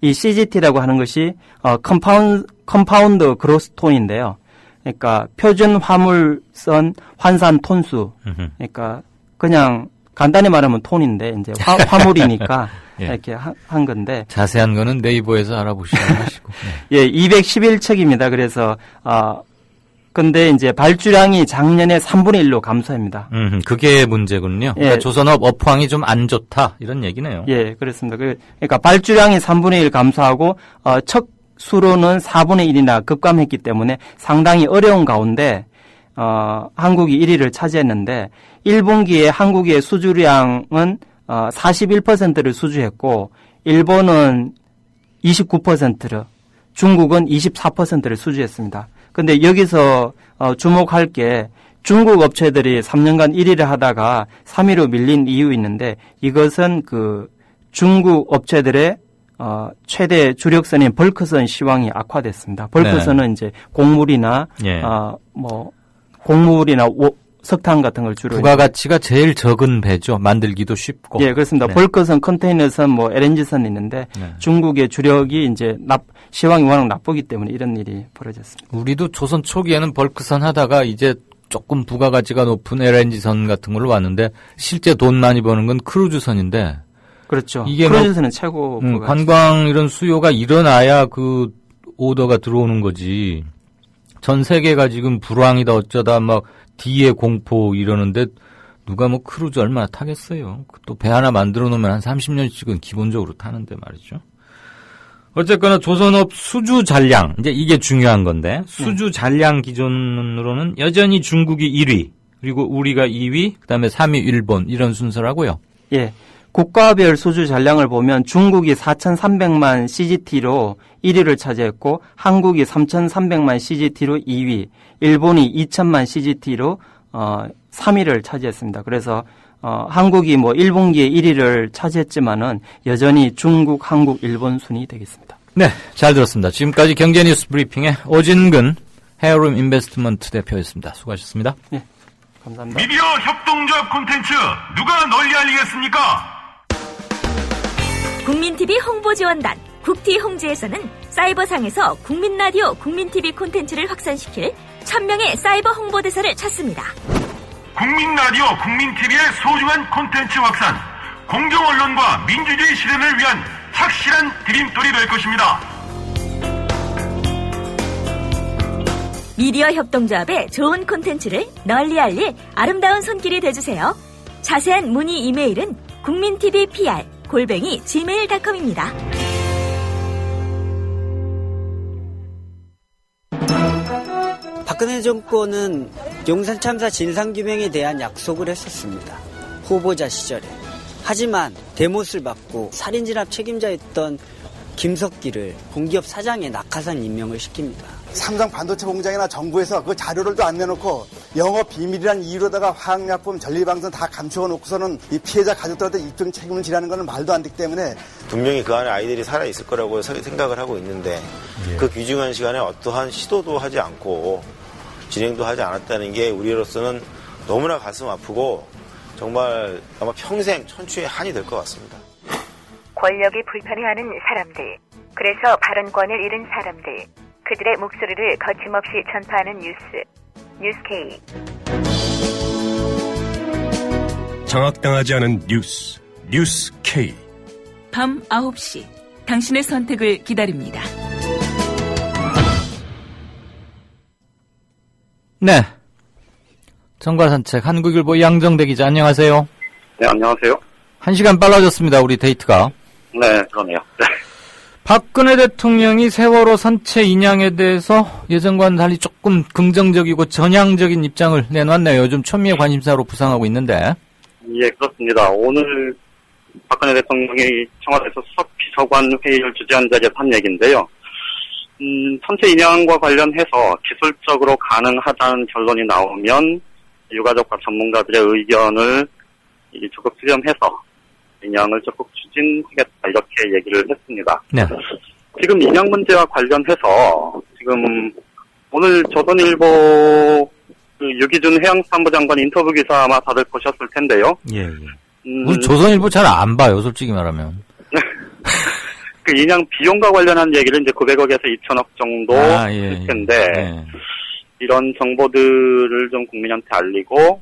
이 CGT라고 하는 것이 컴파운드 그로스톤인데요. 그러니까 표준 화물선 환산 톤수. 그러니까 그냥 간단히 말하면 톤인데 이제 화물이니까 예. 이렇게 한 건데 자세한 거는 네이버에서 알아보시면 하시고. 네. 예, 211척입니다. 그래서 근데 이제 발주량이 작년에 3분의 1로 감소합니다. 그게 문제군요. 예. 그러니까 조선업 업황이 좀 안 좋다 이런 얘기네요. 예, 그렇습니다. 그러니까 발주량이 3분의 1 감소하고 척 수로는 4분의 1이나 급감했기 때문에 상당히 어려운 가운데 한국이 1위를 차지했는데 1분기에 한국의 수주량은 41%를 수주했고 일본은 29%를 중국은 24%를 수주했습니다. 근데 여기서 주목할 게 중국 업체들이 3년간 1위를 하다가 3위로 밀린 이유 있는데 이것은 그 중국 업체들의 최대 주력선인 벌크선 시황이 악화됐습니다. 벌크선은 이제 곡물이나 예. 곡물이나 석탄 같은 걸 주로 부가가치가 제일 적은 배죠. 만들기도 쉽고. 예, 그렇습니다. 네. 벌크선, 컨테이너선, LNG선 있는데 네. 중국의 주력이 이제 시황이 워낙 나쁘기 때문에 이런 일이 벌어졌습니다. 우리도 조선 초기에는 벌크선 하다가 이제 조금 부가가치가 높은 LNG선 같은 걸로 왔는데 실제 돈 많이 버는 건 크루즈선인데. 그렇죠. 이게 크루즈선은 최고 부가가치. 관광 이런 수요가 일어나야 그 오더가 들어오는 거지. 전 세계가 지금 불황이다 어쩌다 막 뒤에 공포 이러는데 누가 뭐 크루즈 얼마나 타겠어요. 또 배 하나 만들어 놓으면 한 30년씩은 기본적으로 타는데 말이죠. 어쨌거나 조선업 수주 잔량 이제 이게 중요한 건데 수주 잔량 기준으로는 여전히 중국이 1위 그리고 우리가 2위 그다음에 3위 일본 이런 순서라고요. 예. 국가별 수주 잔량을 보면 중국이 4,300만 CGT로 1위를 차지했고 한국이 3,300만 CGT로 2위, 일본이 2,000만 CGT로 3위를 차지했습니다. 그래서 한국이 1분기에 1위를 차지했지만은 여전히 중국, 한국, 일본 순위 되겠습니다. 네, 잘 들었습니다. 지금까지 경제뉴스 브리핑의 오진근 헤어룸 인베스트먼트 대표였습니다. 수고하셨습니다. 네, 감사합니다. 미디어 협동조합 콘텐츠 누가 널리 알리겠습니까? 국민TV 홍보지원단 국티홍지에서는 사이버상에서 국민라디오 국민TV 콘텐츠를 확산시킬 1000명의 사이버 홍보대사를 찾습니다. 국민라디오, 국민TV의 소중한 콘텐츠 확산, 공정언론과 민주주의 실현을 위한 확실한 디딤돌이 될 것입니다. 미디어 협동조합의 좋은 콘텐츠를 널리 알릴 아름다운 손길이 되주세요. 자세한 문의 이메일은 국민TVPR@gmail.com입니다. 박근혜 정권은 용산 참사 진상규명에 대한 약속을 했었습니다. 후보자 시절에. 하지만 대못을 받고 살인진압 책임자였던 김석기를 공기업 사장의 낙하산 임명을 시킵니다. 삼성 반도체 공장이나 정부에서 그 자료를 안 내놓고 영업 비밀이란 이유로다가 화학약품, 전리방송 다 감추어 놓고서는 이 피해자 가족들한테 입증 책임을 지라는 건 말도 안 되기 때문에 분명히 그 안에 아이들이 살아있을 거라고 생각을 하고 있는데 그 귀중한 시간에 어떠한 시도도 하지 않고 진행도 하지 않았다는 게 우리로서는 너무나 가슴 아프고 정말 아마 평생 천추의 한이 될 것 같습니다. 권력이 불편해하는 사람들, 그래서 발언권을 잃은 사람들, 그들의 목소리를 거침없이 전파하는 뉴스 K. 장악당하지 않은 뉴스 K. 밤 9시, 당신의 선택을 기다립니다. 네. 정과산책 한국일보 양정대 기자, 안녕하세요. 네, 안녕하세요. 1시간 빨라졌습니다, 우리 데이트가. 네, 그러네요. 네. 박근혜 대통령이 세월호 선체 인양에 대해서 예전과는 달리 조금 긍정적이고 전향적인 입장을 내놨네요. 요즘 초미의 관심사로 부상하고 있는데. 예, 그렇습니다. 오늘 박근혜 대통령이 청와대에서 수석 비서관 회의를 주재한 자리에서 한 얘기인데요. 선체 인양과 관련해서 기술적으로 가능하다는 결론이 나오면 유가족과 전문가들의 의견을 적극 수렴해서 인양을 적극 추진하겠다, 이렇게 얘기를 했습니다. 네. 지금 인양 문제와 관련해서 지금 오늘 조선일보 유기준 해양수산부 장관 인터뷰 기사 아마 다들 보셨을 텐데요. 예. 우리 조선일보 잘 안 봐요, 솔직히 말하면. 그 인양 비용과 관련한 얘기를 이제 900억에서 2천억 정도 할 텐데, 이런 정보들을 좀 국민한테 알리고,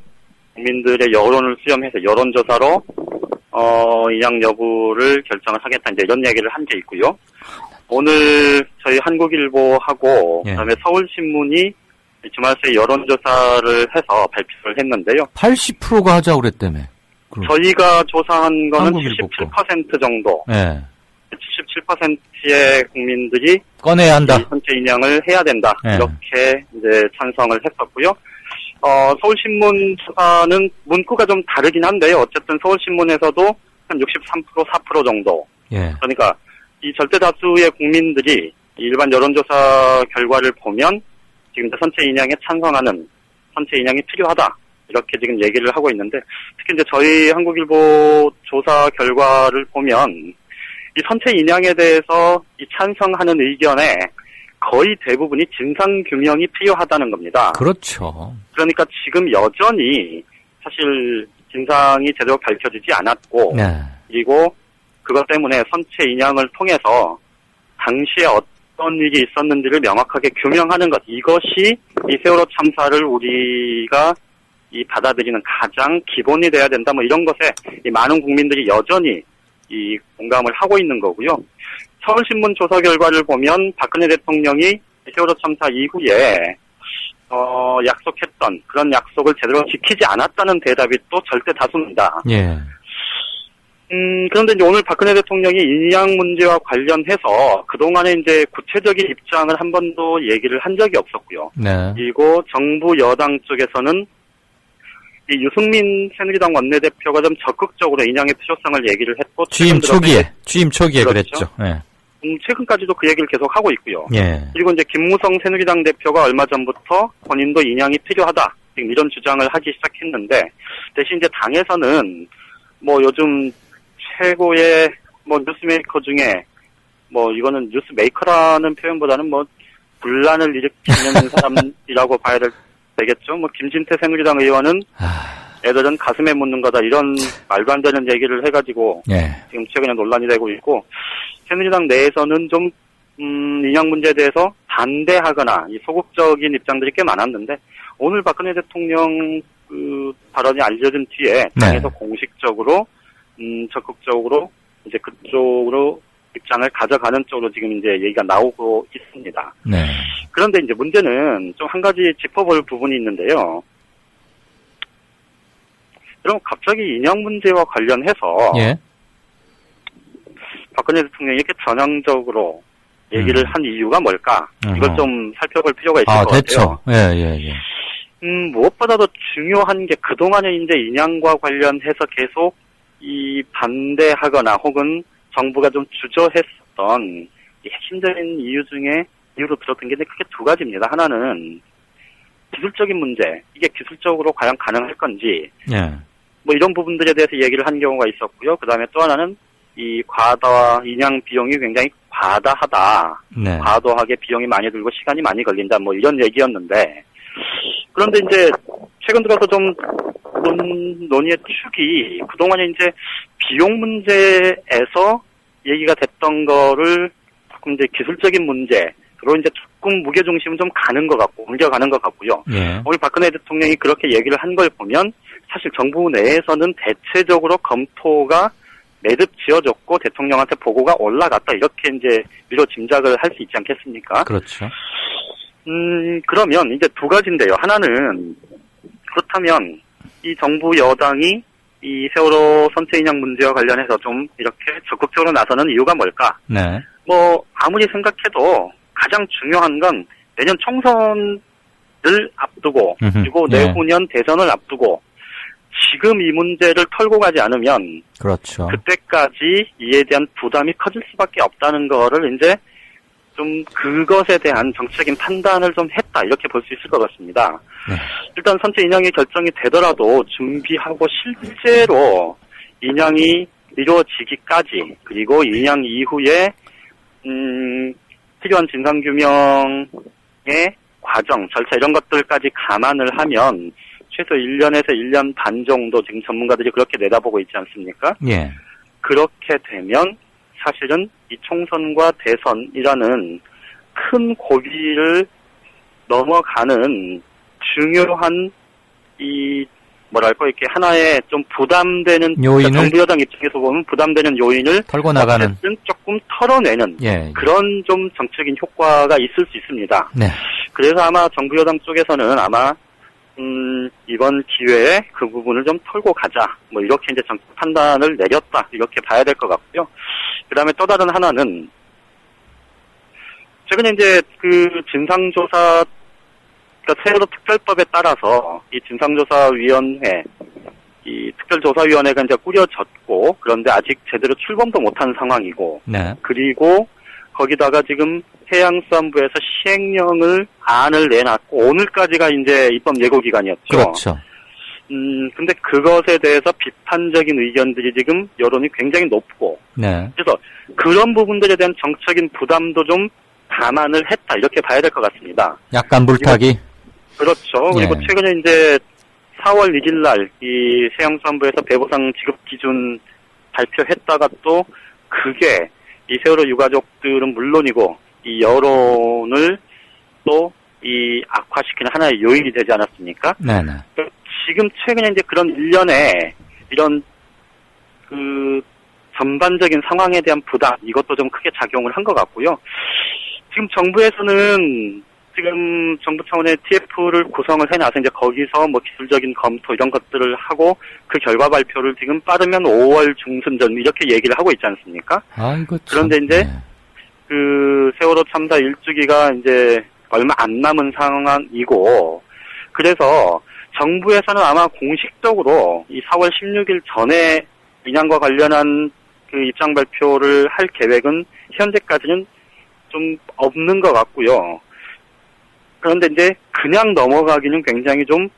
국민들의 여론을 수렴해서 여론조사로, 인양 여부를 결정을 하겠다, 이제 이런 얘기를 한 게 있고요. 오늘 저희 한국일보하고, 그다음에 서울신문이 주말 새에 여론조사를 해서 발표를 했는데요. 80%가 하자고 그랬다며. 저희가 조사한 거는 77% 정도. 네. 77%의 국민들이 꺼내야 한다. 선체 인양을 해야 된다. 네. 이렇게 이제 찬성을 했었고요. 서울신문 조사는 문구가 좀 다르긴 한데요. 어쨌든 서울신문에서도 한 63%, 4% 정도. 예. 그러니까 이 절대 다수의 국민들이 일반 여론조사 결과를 보면 지금 선체 인양에 찬성하는, 선체 인양이 필요하다, 이렇게 지금 얘기를 하고 있는데, 특히 이제 저희 한국일보 조사 결과를 보면 이 선체 인양에 대해서 이 찬성하는 의견에 거의 대부분이 진상규명이 필요하다는 겁니다. 그렇죠. 그러니까 지금 여전히 사실 진상이 제대로 밝혀지지 않았고, 네. 그리고 그것 때문에 선체 인양을 통해서 당시에 어떤 일이 있었는지를 명확하게 규명하는 것, 이것이 이 세월호 참사를 우리가 이 받아들이는 가장 기본이 돼야 된다, 뭐 이런 것에 이 많은 국민들이 여전히 이 공감을 하고 있는 거고요. 서울신문 조사 결과를 보면 박근혜 대통령이 세월호 참사 이후에 약속했던 그런 약속을 제대로 지키지 않았다는 대답이 또 절대 다수입니다. 예. 그런데 이제 오늘 박근혜 대통령이 인양 문제와 관련해서 그동안에 이제 구체적인 입장을 한 번도 얘기를 한 적이 없었고요. 네. 그리고 정부 여당 쪽에서는 이 유승민 새누리당 원내대표가 좀 적극적으로 인양의 필요성을 얘기를 했고, 취임 초기에 그랬죠. 네. 최근까지도 그 얘기를 계속 하고 있고요. 예. 그리고 이제 김무성 새누리당 대표가 얼마 전부터 본인도 인양이 필요하다, 지금 이런 주장을 하기 시작했는데, 대신 이제 당에서는 뭐 요즘 최고의 뭐 뉴스메이커 중에 뭐 이거는 뉴스메이커라는 표현보다는 뭐 분란을 일으키는 사람이라고 봐야 되겠죠. 뭐 김진태 새누리당 의원은 애들은 가슴에 묻는 거다, 이런 말도 안 되는 얘기를 해가지고 지금 최근에 논란이 되고 있고, 새누리당 내에서는 좀 인양 문제에 대해서 반대하거나 이 소극적인 입장들이 꽤 많았는데, 오늘 박근혜 대통령 그 발언이 알려진 뒤에 당에서 공식적으로 적극적으로 이제 그쪽으로 입장을 가져가는 쪽으로 지금 이제 얘기가 나오고 있습니다. 네. 그런데 이제 문제는 좀 한 가지 짚어볼 부분이 있는데요. 그럼 갑자기 인양 문제와 관련해서 예. 박근혜 대통령이 이렇게 전향적으로 얘기를 한 이유가 뭘까? 이걸 좀 살펴볼 필요가 있을 것 됐죠. 같아요. 예. 무엇보다도 중요한 게 그동안에 이제 인양과 관련해서 계속 이 반대하거나 혹은 정부가 좀 주저했었던 이 핵심적인 이유로 들었던 게 크게 두 가지입니다. 하나는 기술적인 문제, 이게 기술적으로 과연 가능할 건지, 뭐 이런 부분들에 대해서 얘기를 한 경우가 있었고요. 그 다음에 또 하나는 이 과다 인양 비용이 굉장히 과다하다, 과도하게 비용이 많이 들고 시간이 많이 걸린다, 뭐 이런 얘기였는데, 그런데 이제 최근 들어서 좀 논의의 축이 그동안에 이제 비용 문제에서 얘기가 됐던 거를 조금 이제 기술적인 문제로 이제 조금 무게중심은 좀 가는 것 같고 옮겨가는 것 같고요. 오늘 박근혜 대통령이 그렇게 얘기를 한 걸 보면 사실 정부 내에서는 대체적으로 검토가 매듭 지어졌고 대통령한테 보고가 올라갔다 이렇게 이제 미뤄 짐작을 할 수 있지 않겠습니까? 그렇죠. 그러면 이제 두 가지인데요. 하나는 그렇다면 이 정부 여당이 이 세월호 선체 인양 문제와 관련해서 좀 이렇게 적극적으로 나서는 이유가 뭘까? 뭐 아무리 생각해도 가장 중요한 건 내년 총선을 앞두고 그리고 내후년 대선을 앞두고 지금 이 문제를 털고 가지 않으면 그렇죠. 그때까지 이에 대한 부담이 커질 수밖에 없다는 거를 이제 좀 그것에 대한 정책적인 판단을 좀 했다 이렇게 볼 수 있을 것 같습니다. 일단 선체 인양이 결정이 되더라도 준비하고 실제로 인양이 이루어지기까지 그리고 인양 이후에 필요한 진상규명의 과정, 절차 이런 것들까지 감안을 하면 최소 1년에서 1년 반 정도 지금 전문가들이 그렇게 내다보고 있지 않습니까? 그렇게 되면 사실은 이 총선과 대선이라는 큰 고비를 넘어가는 중요한 이 뭐랄까 이렇게 하나의 좀 부담되는 요인을 그러니까 정부 여당 입장에서 보면 부담되는 요인을 털고 나가는 조금 털어내는 그런 좀 정책인 효과가 있을 수 있습니다. 그래서 아마 정부 여당 쪽에서는 아마 이번 기회에 그 부분을 좀 털고 가자 뭐 이렇게 이제 정책 판단을 내렸다 이렇게 봐야 될 것 같고요. 그다음에 또 다른 하나는 최근에 이제 그 진상조사 그러니까 세월호 특별법에 따라서 이 진상조사위원회, 이 특별조사위원회가 이제 꾸려졌고, 그런데 아직 제대로 출범도 못한 상황이고, 그리고 거기다가 지금 해양수산부에서 시행령을 안을 내놨고, 오늘까지가 이제 입법 예고 기간이었죠. 그렇죠. 근데 그것에 대해서 비판적인 의견들이 지금 여론이 굉장히 높고, 그래서 그런 부분들에 대한 정책인 부담도 좀 감안을 했다 이렇게 봐야 될 것 같습니다. 약간 물타기. 그렇죠. 그리고 최근에 이제 4월 1일 날 이 해양수산부에서 배보상 지급 기준 발표했다가 또 그게 이 세월호 유가족들은 물론이고 이 여론을 또 이 악화시키는 하나의 요인이 되지 않았습니까? 지금 최근에 이제 그런 일련의 이런 그 전반적인 상황에 대한 부담 이것도 좀 크게 작용을 한 것 같고요. 지금 정부에서는 지금 정부 차원의 TF를 구성을 해놔서 이제 거기서 뭐 기술적인 검토 이런 것들을 하고 그 결과 발표를 지금 빠르면 5월 중순 전 이렇게 얘기를 하고 있지 않습니까? 그런데 이제 그 세월호 참사 일주기가 이제 얼마 안 남은 상황이고 그래서 정부에서는 아마 공식적으로 이 4월 16일 전에 인양과 관련한 그 입장 발표를 할 계획은 현재까지는 좀 없는 것 같고요. 그런데 이제 그냥 넘어가기는 굉장히 좀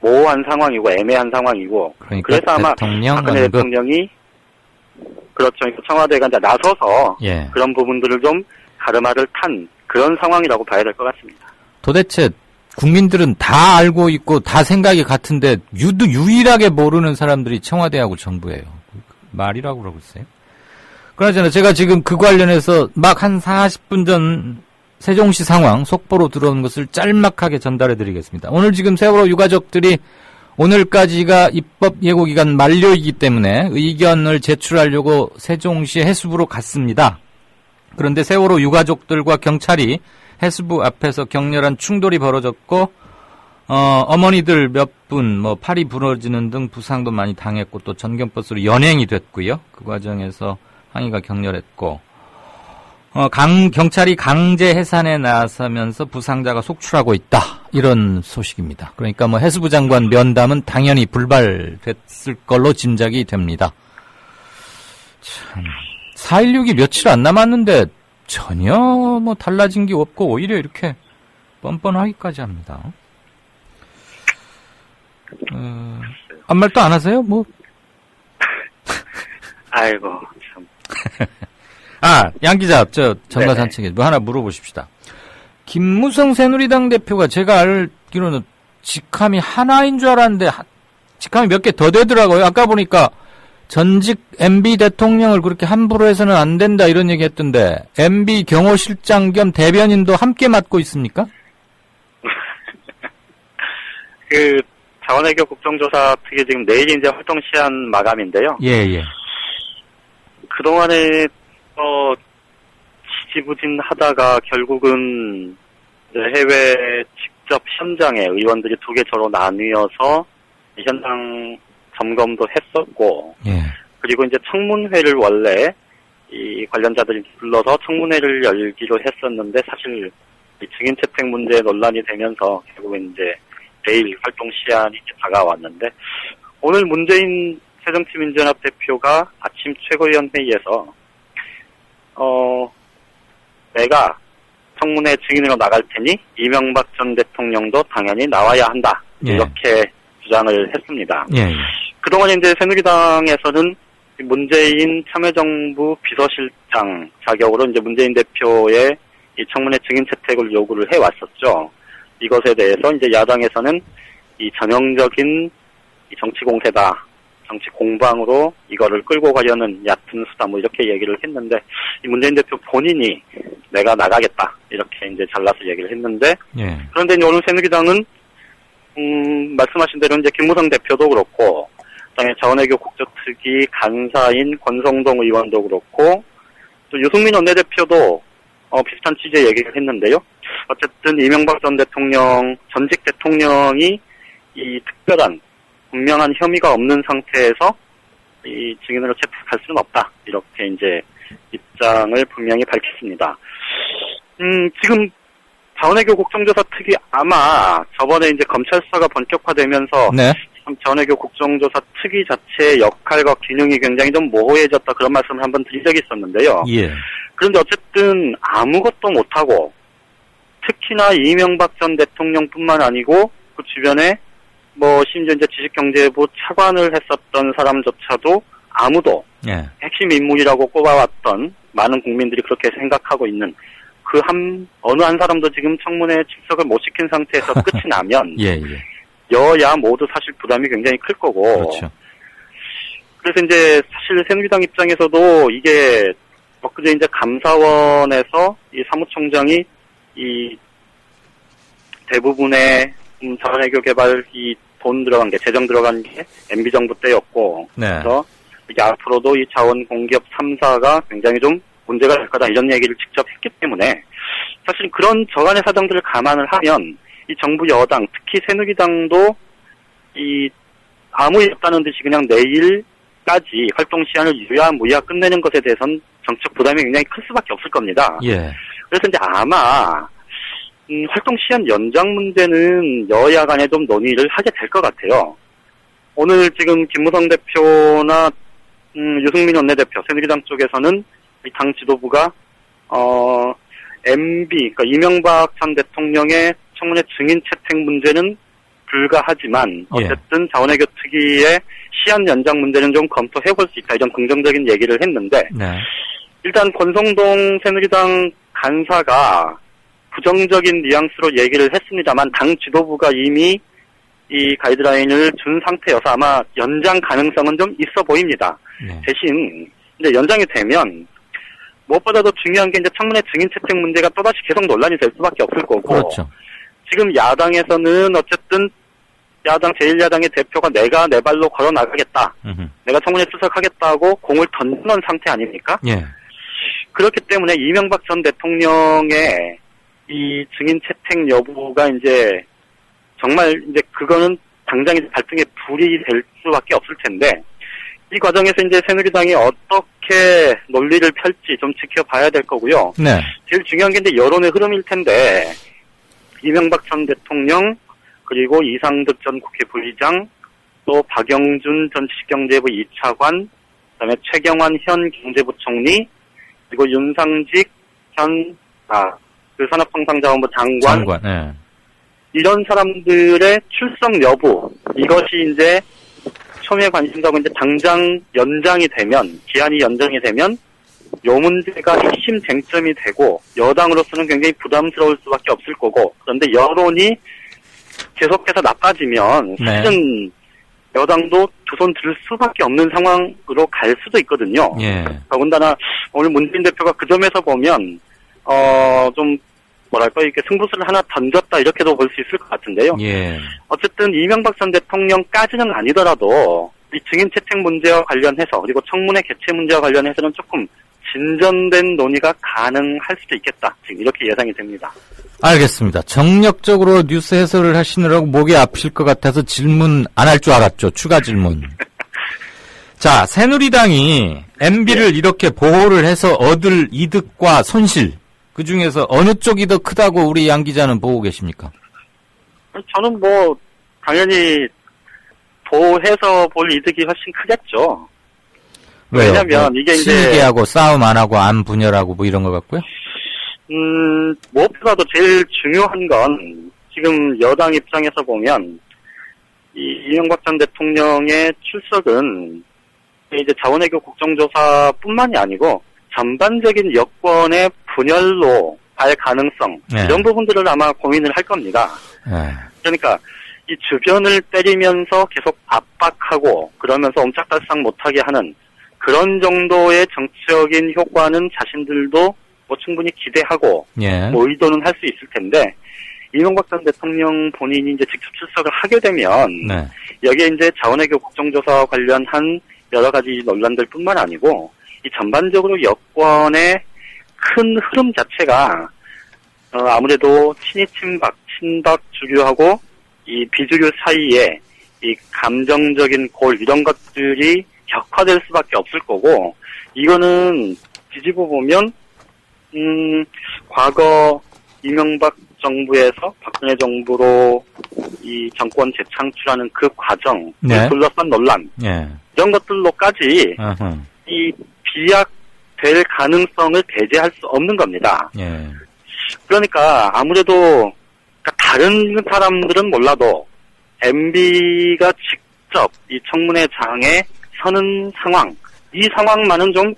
모호한 상황이고 애매한 상황이고 그래서 아마 박근혜 대통령이 그렇죠. 청와대가 이제 나서서 그런 부분들을 좀 가르마를 탄 그런 상황이라고 봐야 될 것 같습니다. 도대체 국민들은 다 알고 있고 다 생각이 같은데 유일하게 모르는 사람들이 청와대하고 정부예요. 말이라고 그러고 있어요. 그러잖아요. 제가 지금 그 관련해서 막 한 40분 전 세종시 상황 속보로 들어온 것을 짤막하게 전달해 드리겠습니다. 오늘 지금 세월호 유가족들이 오늘까지가 입법 예고 기간 만료이기 때문에 의견을 제출하려고 세종시 해수부로 갔습니다. 그런데 세월호 유가족들과 경찰이 해수부 앞에서 격렬한 충돌이 벌어졌고 어머니들 몇 분 팔이 부러지는 등 부상도 많이 당했고 또 전경버스로 연행이 됐고요. 그 과정에서 항의가 격렬했고 경찰이 강제 해산에 나서면서 부상자가 속출하고 있다. 이런 소식입니다. 그러니까 해수부 장관 면담은 당연히 불발됐을 걸로 짐작이 됩니다. 참 4.16이 며칠 안 남았는데 전혀 달라진 게 없고 오히려 이렇게 뻔뻔하기까지 합니다. 아무 말도 안 하세요? 아이고, 참. 양 기자, 정가 산책에 하나 물어보십시다. 김무성 새누리당 대표가 제가 알기로는 직함이 하나인 줄 알았는데, 직함이 몇 개 더 되더라고요. 아까 보니까 전직 MB 대통령을 그렇게 함부로 해서는 안 된다 이런 얘기 했던데, MB 경호실장 겸 대변인도 함께 맡고 있습니까? 자원외교 국정조사 특히 지금 내일이 이제 활동 시한 마감인데요. 예. 그동안에 지지부진하다가 결국은 이제 해외 직접 현장에 의원들이 두 개조로 나뉘어서 현장 점검도 했었고, 그리고 이제 청문회를 원래 이 관련자들이 불러서 청문회를 열기로 했었는데 사실 이 증인 채택 문제 논란이 되면서 결국은 이제 내일 활동 시한이 다가왔는데 오늘 문재인 새정치민주연합 대표가 아침 최고위원 회의에서 내가 청문회 증인으로 나갈 테니 이명박 전 대통령도 당연히 나와야 한다. 이렇게 주장을 했습니다. 그동안 이제 새누리당에서는 문재인 참여정부 비서실장 자격으로 이제 문재인 대표의 이 청문회 증인 채택을 요구를 해왔었죠. 이것에 대해서 이제 야당에서는 이 전형적인 이 정치 공세다, 정치 공방으로 이거를 끌고 가려는 얕은 수다 이렇게 얘기를 했는데 이 문재인 대표 본인이 내가 나가겠다 이렇게 이제 잘라서 얘기를 했는데 그런데 이제 오늘 새누리당은 말씀하신 대로 이제 김무성 대표도 그렇고 그다음에 자원외교 국조특위 간사인 권성동 의원도 그렇고 또 유승민 원내대표도 비슷한 취지의 얘기를 했는데요. 어쨌든 이명박 전 대통령, 전직 대통령이 이 특별한 분명한 혐의가 없는 상태에서 이 증인으로 채택할 수는 없다. 이렇게 이제 입장을 분명히 밝혔습니다. 지금 자원외교 국정조사 특위 아마 저번에 이제 검찰 수사가 본격화되면서 자원외교 국정조사 특위 자체의 역할과 기능이 굉장히 좀 모호해졌다 그런 말씀을 한번 드린 적이 있었는데요. 그런데 어쨌든 아무것도 못하고 특히나 이명박 전 대통령뿐만 아니고 그 주변에 심지어 이제 지식경제부 차관을 했었던 사람조차도 아무도 핵심 인물이라고 꼽아왔던 많은 국민들이 그렇게 생각하고 있는 어느 한 사람도 지금 청문회에 출석을 못 시킨 상태에서 끝이 나면 여야 모두 사실 부담이 굉장히 클 거고 그래서 이제 사실 새누리당 입장에서도 이게 엊그제 이제 감사원에서 이 사무총장이 이 대부분의 자원외교 개발 이 돈 들어간 게 재정 들어간 게 MB 정부 때였고 그래서 이게 앞으로도 이 자원 공기업 3사가 굉장히 좀 문제가 될 거다 이런 얘기를 직접 했기 때문에 사실 그런 저간의 사정들을 감안을 하면 이 정부 여당 특히 새누리당도 이 아무 일 없다는 듯이 그냥 내일까지 활동 시한을 유야무야 끝내는 것에 대해서는 정책 부담이 굉장히 클 수밖에 없을 겁니다. 그래서 이제 아마 활동 시한 연장 문제는 여야 간에 좀 논의를 하게 될 것 같아요. 오늘 지금 김무성 대표나 유승민 원내대표 새누리당 쪽에서는 이 당 지도부가 MB 그러니까 이명박 전 대통령의 청문회 증인 채택 문제는 불가하지만 어쨌든 자원외교 특위의 시한 연장 문제는 좀 검토해볼 수 있다 이런 긍정적인 얘기를 했는데 일단 권성동 새누리당 간사가 부정적인 뉘앙스로 얘기를 했습니다만 당 지도부가 이미 이 가이드라인을 준 상태여서 아마 연장 가능성은 좀 있어 보입니다. 대신 이제 연장이 되면 무엇보다도 중요한 게 이제 청문회 증인 채택 문제가 또다시 계속 논란이 될 수밖에 없을 거고 지금 야당에서는 어쨌든 야당 제1야당의 대표가 내가 내 발로 걸어 나가겠다. 내가 청문회 출석하겠다고 공을 던져놓은 상태 아닙니까? 예. 그렇기 때문에 이명박 전 대통령의 이 증인 채택 여부가 이제 정말 이제 그거는 당장 이제 발등에 불이 될 수밖에 없을 텐데 이 과정에서 이제 새누리당이 어떻게 논리를 펼지 좀 지켜봐야 될 거고요. 네. 제일 중요한 게 이제 여론의 흐름일 텐데 이명박 전 대통령 그리고 이상득 전 국회 부의장 또 박영준 전 지식경제부 2차관 그다음에 최경환 현 경제부총리 그리고 윤상직 현 산업통상자원부 장관 네. 이런 사람들의 출석 여부 이것이 이제 초미의 관심사고 이제 당장 연장이 되면 기한이 연장이 되면 요 문제가 핵심 쟁점이 되고 여당으로서는 굉장히 부담스러울 수밖에 없을 거고 그런데 여론이 계속해서 나빠지면 사실은 여당도 두 손 들 수밖에 없는 상황으로 갈 수도 있거든요. 예. 더군다나 오늘 문재인 대표가 그 점에서 보면 좀 뭐랄까 이렇게 승부수를 하나 던졌다 이렇게도 볼 수 있을 것 같은데요. 예. 어쨌든 이명박 전 대통령까지는 아니더라도 이 증인 채택 문제와 관련해서 그리고 청문회 개최 문제와 관련해서는 조금 진전된 논의가 가능할 수도 있겠다. 지금 이렇게 예상이 됩니다. 알겠습니다. 정력적으로 뉴스 해설을 하시느라고 목이 아플 것 같아서 질문 안 할 줄 알았죠. 추가 질문. 자, 새누리당이 MB를 이렇게 보호를 해서 얻을 이득과 손실 그중에서 어느 쪽이 더 크다고 우리 양 기자는 보고 계십니까? 저는 뭐 당연히 보호해서 볼 이득이 훨씬 크겠죠. 왜요? 왜냐면 이게 이제 시기하고 싸움 안 하고 안 분열하고 뭐 이런 것 같고요. 무엇보다도 제일 중요한 건 지금 여당 입장에서 보면 이명박 전 대통령의 출석은 이제 자원외교 국정조사뿐만이 아니고 전반적인 여권의 분열로 갈 가능성 이런 부분들을 아마 고민을 할 겁니다. 그러니까 이 주변을 때리면서 계속 압박하고 그러면서 옴짝달싹 못하게 하는 그런 정도의 정치적인 효과는 자신들도 뭐 충분히 기대하고 뭐 의도는 할 수 있을 텐데 이명박 전 대통령 본인이 이제 직접 출석을 하게 되면 여기에 이제 자원외교 국정조사와 관련한 여러 가지 논란들뿐만 아니고 이 전반적으로 여권의 큰 흐름 자체가 아무래도 친이 친박, 친박 주류하고 이 비주류 사이에 이 감정적인 골 이런 것들이 격화될 수밖에 없을 거고 이거는 뒤집어 보면 과거 이명박 정부에서 박근혜 정부로 이 정권 재창출하는 그 과정, 둘러싼 논란 이런 것들로까지 이 비약될 가능성을 배제할 수 없는 겁니다. 그러니까 아무래도 다른 사람들은 몰라도 MB가 직접 이 청문회장에 서는 상황, 이 상황만은 좀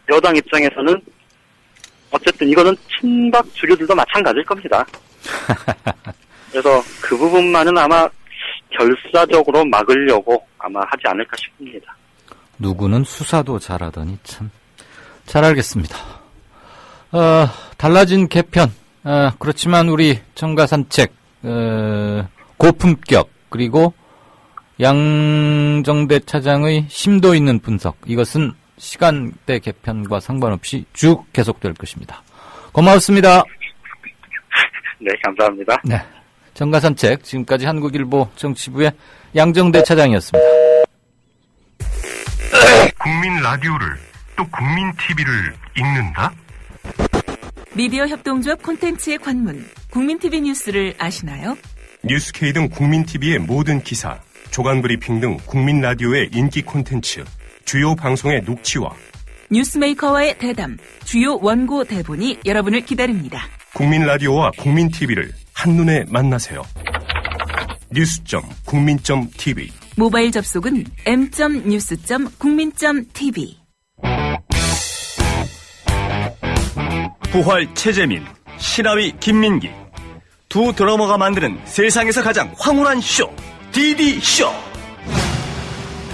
여당 입장에서는 어쨌든 이거는 친박 주류들도 마찬가지일 겁니다. 그래서 그 부분만은 아마 결사적으로 막으려고 아마 하지 않을까 싶습니다. 누구는 수사도 잘하더니 참 잘 알겠습니다. 달라진 개편 그렇지만 우리 정가산책 고품격 그리고 양정대 차장의 심도 있는 분석 이것은 시간대 개편과 상관없이 쭉 계속될 것입니다. 고맙습니다. 네, 감사합니다. 네, 정가산책 지금까지 한국일보 정치부의 양정대 차장이었습니다. 국민 라디오를 또 국민 TV를 읽는다? 미디어 협동조합 콘텐츠의 관문 국민TV 뉴스를 아시나요? 뉴스K 등 국민TV의 모든 기사, 조간 브리핑 등 국민 라디오의 인기 콘텐츠, 주요 방송의 녹취와 뉴스메이커와의 대담, 주요 원고 대본이 여러분을 기다립니다. 국민 라디오와 국민 TV를 한눈에 만나세요. news.국민.tv 모바일 접속은 m.news.국민.tv 부활 최재민, 신하위 김민기 두 드러머가 만드는 세상에서 가장 황홀한 쇼 DD쇼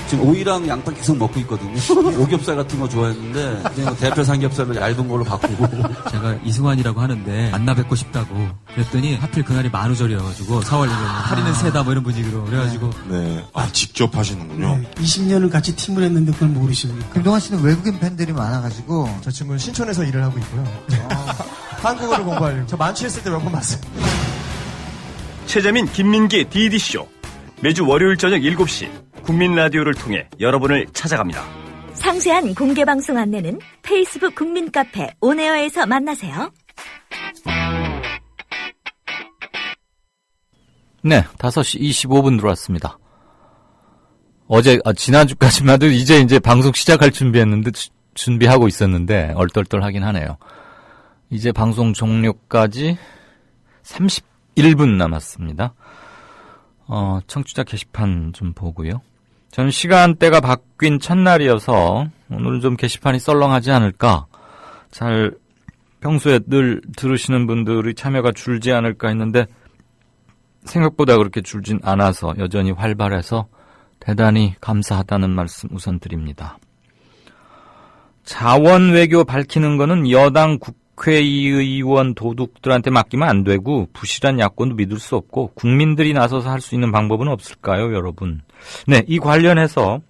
지금 오이랑 양파 계속 먹고 있거든요. 오겹살 같은 거 좋아했는데 그냥 대표 삼겹살로 얇은 걸로 바꾸고. 제가 이승환이라고 하는데 만나 뵙고 싶다고 그랬더니 하필 그날이 만우절이어가지고 4월 1일 할인은 세다 뭐 이런 분위기로 그래가지고 네. 아, 직접 하시는군요. 네, 20년을 같이 팀을 했는데 그걸 모르십니까? 김동완 씨는 외국인 팬들이 많아가지고. 저 친구는 신촌에서 일을 하고 있고요. 한국어를 공부하려고. 저 만취했을 때 몇 번 봤어요. 최재민, 김민기 DD쇼. 매주 월요일 저녁 7시 국민 라디오를 통해 여러분을 찾아갑니다. 상세한 공개 방송 안내는 페이스북 국민 카페 온에어에서 만나세요. 네, 5시 25분 들어왔습니다. 지난주까지만 해도 이제 방송 시작할 준비하고 있었는데, 얼떨떨하긴 하네요. 이제 방송 종료까지 31분 남았습니다. 청취자 게시판 좀 보고요. 저는 시간대가 바뀐 첫날이어서 오늘은 좀 게시판이 썰렁하지 않을까. 평소에 늘 들으시는 분들이 참여가 줄지 않을까 했는데 생각보다 그렇게 줄진 않아서 여전히 활발해서 대단히 감사하다는 말씀 우선 드립니다. 자원 외교 밝히는 거는 여당 국회의원 도둑들한테 맡기면 안 되고 부실한 야권도 믿을 수 없고 국민들이 나서서 할 수 있는 방법은 없을까요, 여러분? 네, 이 관련해서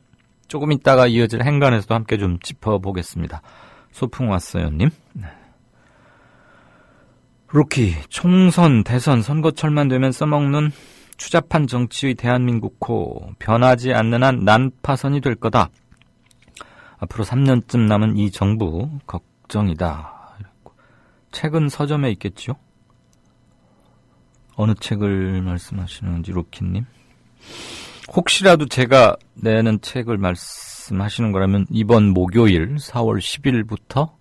조금 있다가 이어질 행간에서도 함께 좀 짚어보겠습니다. 소풍 왔어요님. 네. 루키, 총선, 대선, 선거철만 되면 써먹는 추잡한 정치의 대한민국호 변하지 않는 한 난파선이 될 거다. 앞으로 3년쯤 남은 이 정부 걱정이다. 책은 서점에 있겠죠? 어느 책을 말씀하시는지 루키님. 혹시라도 제가 내는 책을 말씀하시는 거라면 이번 목요일 4월 10일부터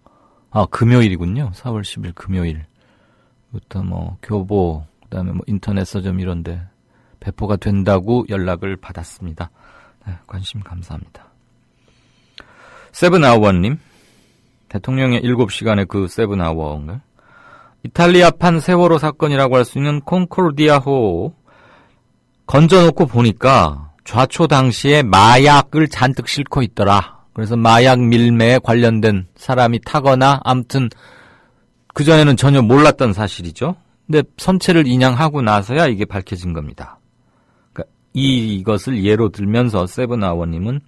금요일이군요. 4월 10일 금요일부터 교보 그다음에 인터넷 서점 이런데 배포가 된다고 연락을 받았습니다. 네, 관심 감사합니다. 세븐아워님, 대통령의 7시간의 그 세븐아워인가요? 이탈리아판 세월호 사건이라고 할 수 있는 콩코르디아호 건져놓고 보니까 좌초 당시에 마약을 잔뜩 싣고 있더라. 그래서 마약 밀매에 관련된 사람이 타거나 아무튼 그전에는 전혀 몰랐던 사실이죠. 근데 선체를 인양하고 나서야 이게 밝혀진 겁니다. 그러니까 이것을 예로 들면서 세븐아워님은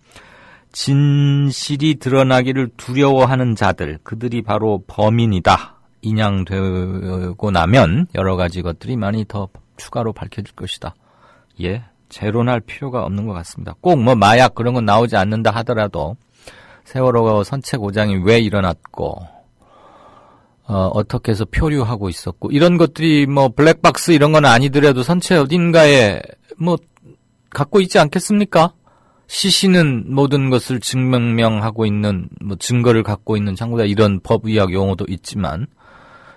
진실이 드러나기를 두려워하는 자들, 그들이 바로 범인이다. 인양되고 나면 여러 가지 것들이 많이 더 추가로 밝혀질 것이다. 예, 재론할 필요가 없는 것 같습니다. 꼭 마약 그런 건 나오지 않는다 하더라도 세월호 선체 고장이 왜 일어났고 어떻게 해서 표류하고 있었고 이런 것들이 블랙박스 이런 건 아니더라도 선체 어딘가에 갖고 있지 않겠습니까? 시신은 모든 것을 증명하고 있는 증거를 갖고 있는 창구다 이런 법의학 용어도 있지만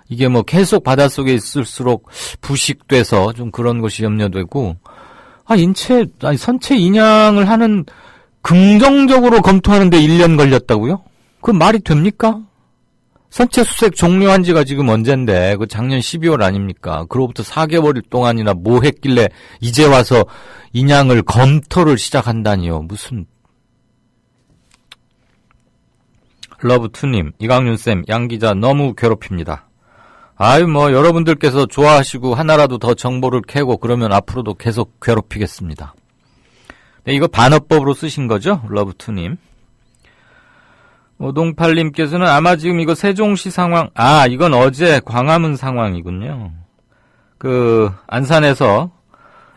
이게 계속 바닷속에 있을수록 부식돼서 좀 그런 것이 염려되고 선체 인양을 하는 긍정적으로 검토하는데 1년 걸렸다고요? 그 말이 됩니까? 선체 수색 종료한 지가 지금 언젠데 그 작년 12월 아닙니까? 그로부터 4개월 동안이나 뭐 했길래 이제 와서 인양을 검토를 시작한다니요. 무슨 러브투님, 이강윤쌤, 양기자 너무 괴롭힙니다. 여러분들께서 좋아하시고 하나라도 더 정보를 캐고 그러면 앞으로도 계속 괴롭히겠습니다. 네, 이거 반어법으로 쓰신 거죠? 러브투님. 오동팔님께서는 아마 지금 이거 세종시 상황, 이건 어제 광화문 상황이군요. 안산에서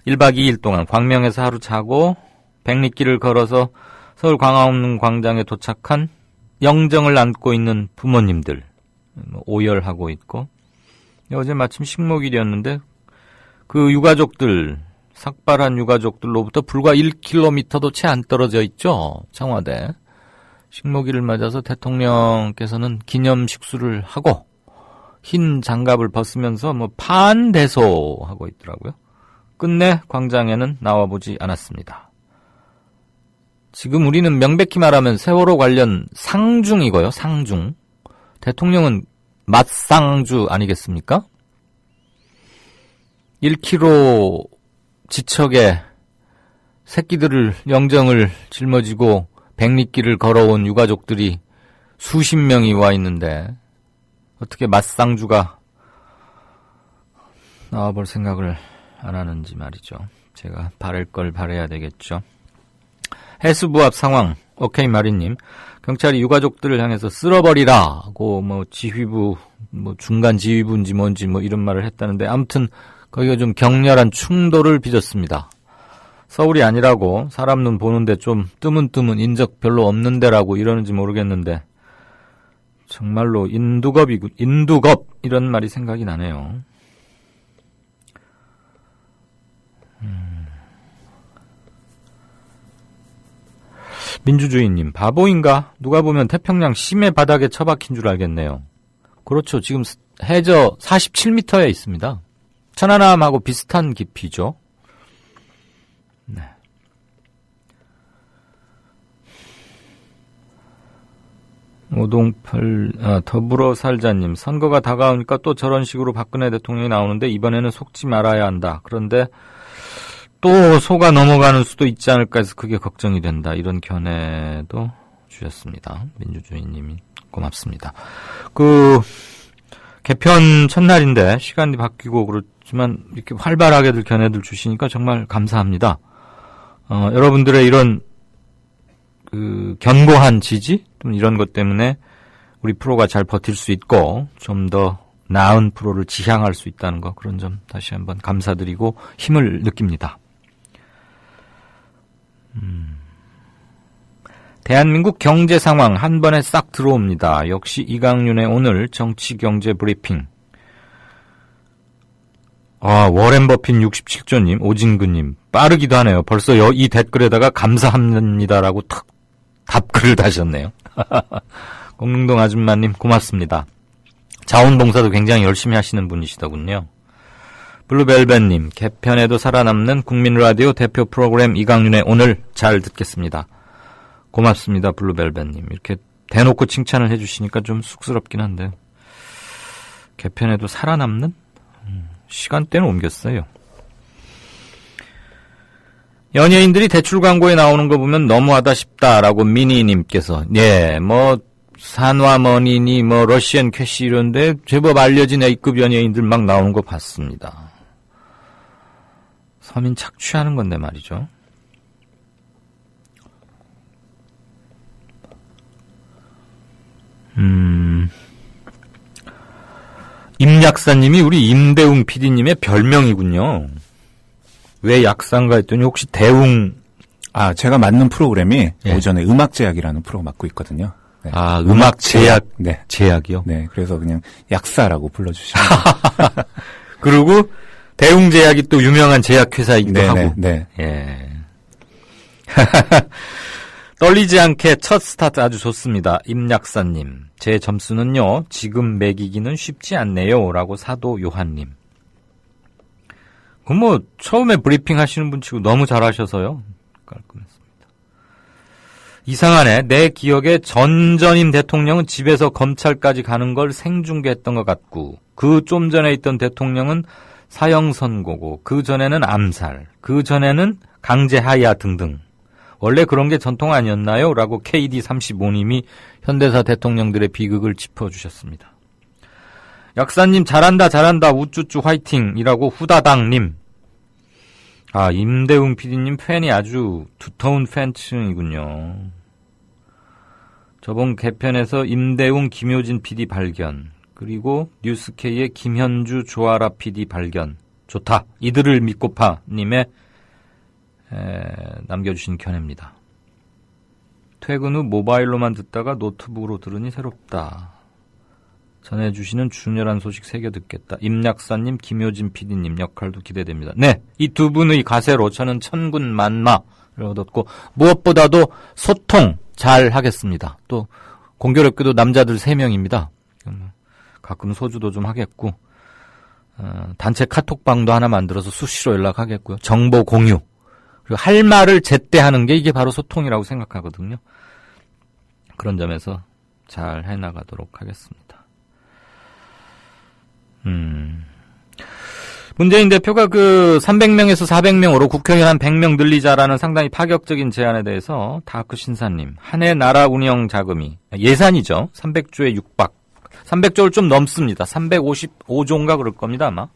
1박 2일 동안 광명에서 하루 자고 백리길을 걸어서 서울 광화문 광장에 도착한 영정을 안고 있는 부모님들 오열하고 있고 어제 마침 식목일이었는데 그 유가족들 삭발한 유가족들로부터 불과 1km도 채 안 떨어져 있죠. 청와대. 식목일을 맞아서 대통령께서는 기념 식수를 하고 흰 장갑을 벗으면서 판대소하고 있더라고요. 끝내 광장에는 나와보지 않았습니다. 지금 우리는 명백히 말하면 세월호 관련 상중이고요. 상중. 대통령은 맞상주 아니겠습니까? 1km 지척에 새끼들을 영정을 짊어지고 백리길을 걸어온 유가족들이 수십 명이 와 있는데 어떻게 맞상주가 나와볼 생각을 안 하는지 말이죠. 제가 바랄 걸 바라야 되겠죠. 해수부 앞 상황, 오케이 마리님. 경찰이 유가족들을 향해서 쓸어버리라고 지휘부, 중간 지휘부인지 뭔지 이런 말을 했다는데 아무튼 거기가 좀 격렬한 충돌을 빚었습니다. 서울이 아니라고 사람 눈 보는데 좀 뜨문뜨문 인적 별로 없는 데라고 이러는지 모르겠는데 정말로 인두겁 이런 말이 생각이 나네요. 민주주의님, 바보인가? 누가 보면 태평양 심해 바닥에 처박힌 줄 알겠네요. 그렇죠. 지금 해저 47m에 있습니다. 천안함하고 비슷한 깊이죠. 네. 더불어 살자님, 선거가 다가오니까 또 저런 식으로 박근혜 대통령이 나오는데 이번에는 속지 말아야 한다. 그런데 또 속아 넘어가는 수도 있지 않을까 해서 그게 걱정이 된다. 이런 견해도 주셨습니다. 민주주의님이 고맙습니다. 개편 첫날인데 시간이 바뀌고 그렇지만 이렇게 활발하게들 견해들 주시니까 정말 감사합니다. 여러분들의 이런 견고한 지지 이런 것 때문에 우리 프로가 잘 버틸 수 있고 좀 더 나은 프로를 지향할 수 있다는 거, 그런 점 다시 한번 감사드리고 힘을 느낍니다. 대한민국 경제 상황 한 번에 싹 들어옵니다. 역시 이강윤의 오늘 정치 경제 브리핑. 워렌 버핏 67조님, 오진근님, 빠르기도 하네요. 벌써 이 댓글에다가 감사합니다라고 탁 답글을 다셨네요. 공릉동 아줌마님 고맙습니다. 자원봉사도 굉장히 열심히 하시는 분이시더군요. 블루벨벳님, 개편에도 살아남는 국민라디오 대표 프로그램 이강윤의 오늘 잘 듣겠습니다. 고맙습니다. 블루벨벳님. 이렇게 대놓고 칭찬을 해주시니까 좀 쑥스럽긴 한데 개편에도 살아남는? 시간대는 옮겼어요. 연예인들이 대출 광고에 나오는 거 보면 너무하다 싶다라고 미니님께서, 산화머니니 러시안 캐시 이런데 제법 알려진 A급 연예인들 막 나오는 거 봤습니다. 서민 착취하는 건데 말이죠. 임약사님이 우리 임대웅 PD님의 별명이군요. 왜 약사인가 했더니 혹시 대웅. 제가 맡는 프로그램이 오전에 음악제약이라는 프로 맡고 있거든요. 네. 음악제약. 네. 제약이요? 네. 그래서 그냥 약사라고 불러주시면. 그리고 대웅제약이 또 유명한 제약회사이기도 하고. 네. 예. 떨리지 않게 첫 스타트 아주 좋습니다. 임약사님. 제 점수는요, 지금 매기기는 쉽지 않네요. 라고 사도 요한님. 처음에 브리핑 하시는 분 치고 너무 잘하셔서요. 깔끔했습니다. 이상하네. 내 기억에 전전임 대통령은 집에서 검찰까지 가는 걸 생중계했던 것 같고, 그 좀 전에 있던 대통령은 사형 선고고, 그 전에는 암살, 그 전에는 강제 하야 등등. 원래 그런 게 전통 아니었나요? 라고 KD35님이 현대사 대통령들의 비극을 짚어주셨습니다. 약사님 잘한다 우쭈쭈 화이팅이라고 후다당님. 임대웅 PD님 팬이 아주 두터운 팬층이군요. 저번 개편에서 임대웅 김효진 PD 발견, 그리고 뉴스K의 김현주 조아라 PD 발견. 좋다. 이들을 믿고파 님의 남겨주신 견해입니다. 퇴근 후 모바일로만 듣다가 노트북으로 들으니 새롭다. 전해주시는 준열한 소식 새겨 듣겠다. 임약사님, 김효진 PD님 역할도 기대됩니다. 네, 이 두 분의 가세로 저는 천군만마를 얻었고 무엇보다도 소통 잘 하겠습니다. 또 공교롭게도 남자들 3명입니다. 가끔 소주도 좀 하겠고 단체 카톡방도 하나 만들어서 수시로 연락하겠고요. 정보 공유. 그리고 할 말을 제때 하는 게 이게 바로 소통이라고 생각하거든요. 그런 점에서 잘 해나가도록 하겠습니다. 문재인 대표가 그 300명에서 400명으로 국회의원 한 100명 늘리자라는 상당히 파격적인 제안에 대해서 다크 신사님, 한 해 나라 운영 자금이 예산이죠. 300조에 육박. 300조를 좀 넘습니다. 355조인가 그럴 겁니다, 아마.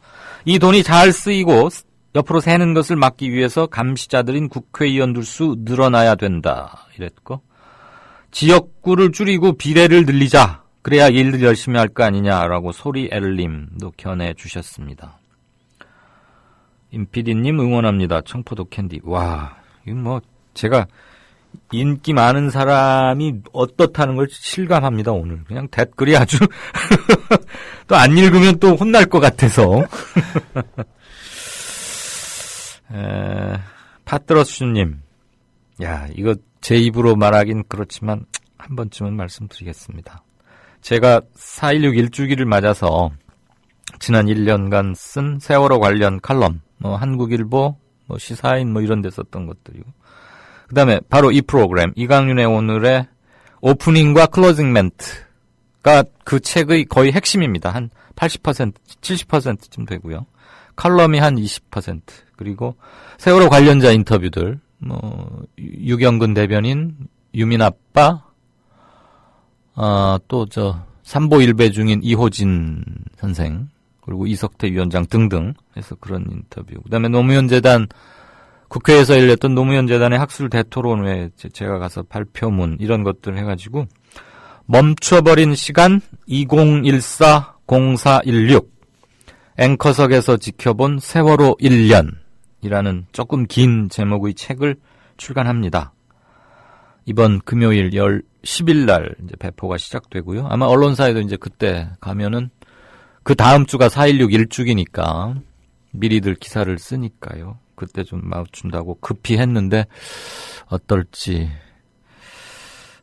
이 돈이 잘 쓰이고 옆으로 새는 것을 막기 위해서 감시자들인 국회의원들 수 늘어나야 된다. 이랬고. 지역구를 줄이고 비례를 늘리자. 그래야 일을 열심히 할 거 아니냐라고 소리엘님도 견해 주셨습니다. 임PD님 응원합니다. 청포도 캔디. 와, 이건 뭐 제가 인기 많은 사람이 어떻다는 걸 실감합니다. 오늘 그냥 댓글이 아주 또 안 읽으면 또 혼날 것 같아서. 파트러스님, 야, 이거 제 입으로 말하긴 그렇지만 한 번쯤은 말씀드리겠습니다. 제가 4.16 일주기를 맞아서 지난 1년간 쓴 세월호 관련 칼럼, 한국일보, 시사인 이런 데 썼던 것들이고, 그 다음에 바로 이 프로그램, 이강윤의 오늘의 오프닝과 클로징 멘트가 그 책의 거의 핵심입니다. 한 80%, 70%쯤 되고요. 칼럼이 한 20%, 그리고 세월호 관련자 인터뷰들, 유경근 대변인, 유민 아빠, 또 삼보 일배 중인 이호진 선생, 그리고 이석태 위원장 등등 해서 그런 인터뷰. 그 다음에 노무현재단, 국회에서 열렸던 노무현재단의 학술 대토론회 제가 가서 발표문 이런 것들 해가지고 멈춰버린 시간 2014-0416 앵커석에서 지켜본 세월호 1년이라는 조금 긴 제목의 책을 출간합니다. 이번 금요일 10일 날 이제 배포가 시작되고요. 아마 언론사에도 이제 그때 가면은 그 다음 주가 4.16 일주기니까 미리들 기사를 쓰니까요. 그때 좀 맞춘다고 급히 했는데 어떨지.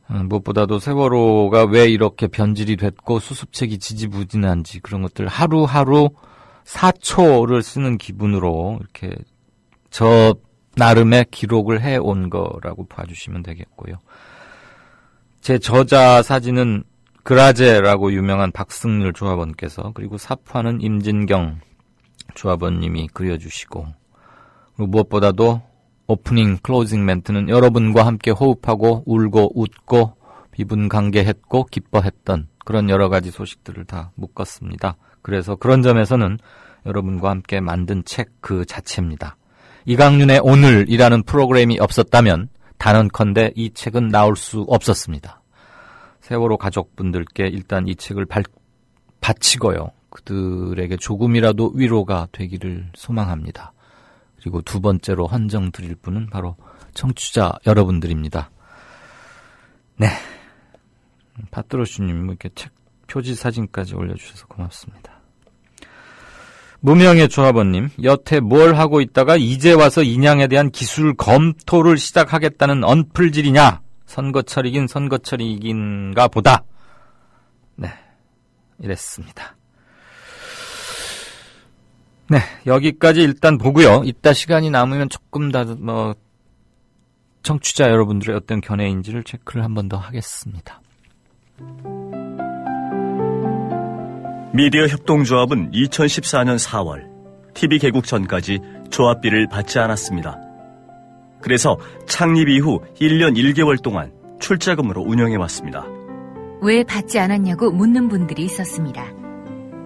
무엇보다도 세월호가 왜 이렇게 변질이 됐고 수습책이 지지부진한지 그런 것들 하루하루 4초를 쓰는 기분으로 이렇게 저 나름의 기록을 해온 거라고 봐주시면 되겠고요. 제 저자 사진은 그라제라고 유명한 박승률 조합원께서, 그리고 사파는 임진경 조합원님이 그려주시고, 그리고 무엇보다도 오프닝, 클로징 멘트는 여러분과 함께 호흡하고 울고 웃고 비분관계했고 기뻐했던 그런 여러 가지 소식들을 다 묶었습니다. 그래서 그런 점에서는 여러분과 함께 만든 책 그 자체입니다. 이강윤의 오늘이라는 프로그램이 없었다면 단언컨대 이 책은 나올 수 없었습니다. 세월호 가족분들께 일단 이 책을 바치고요. 그들에게 조금이라도 위로가 되기를 소망합니다. 그리고 두 번째로 헌정 드릴 분은 바로 청취자 여러분들입니다. 네. 파트로슈님 이렇게 책 표지 사진까지 올려주셔서 고맙습니다. 무명의 조합원님, 여태 뭘 하고 있다가 이제 와서 인양에 대한 기술 검토를 시작하겠다는 언플질이냐? 선거철이긴 선거철이긴가 보다. 네, 이랬습니다. 네, 여기까지 일단 보고요. 이따 시간이 남으면 조금 더 청취자 여러분들의 어떤 견해인지를 체크를 한 번 더 하겠습니다. 미디어 협동조합은 2014년 4월 TV 개국 전까지 조합비를 받지 않았습니다. 그래서 창립 이후 1년 1개월 동안 출자금으로 운영해왔습니다. 왜 받지 않았냐고 묻는 분들이 있었습니다.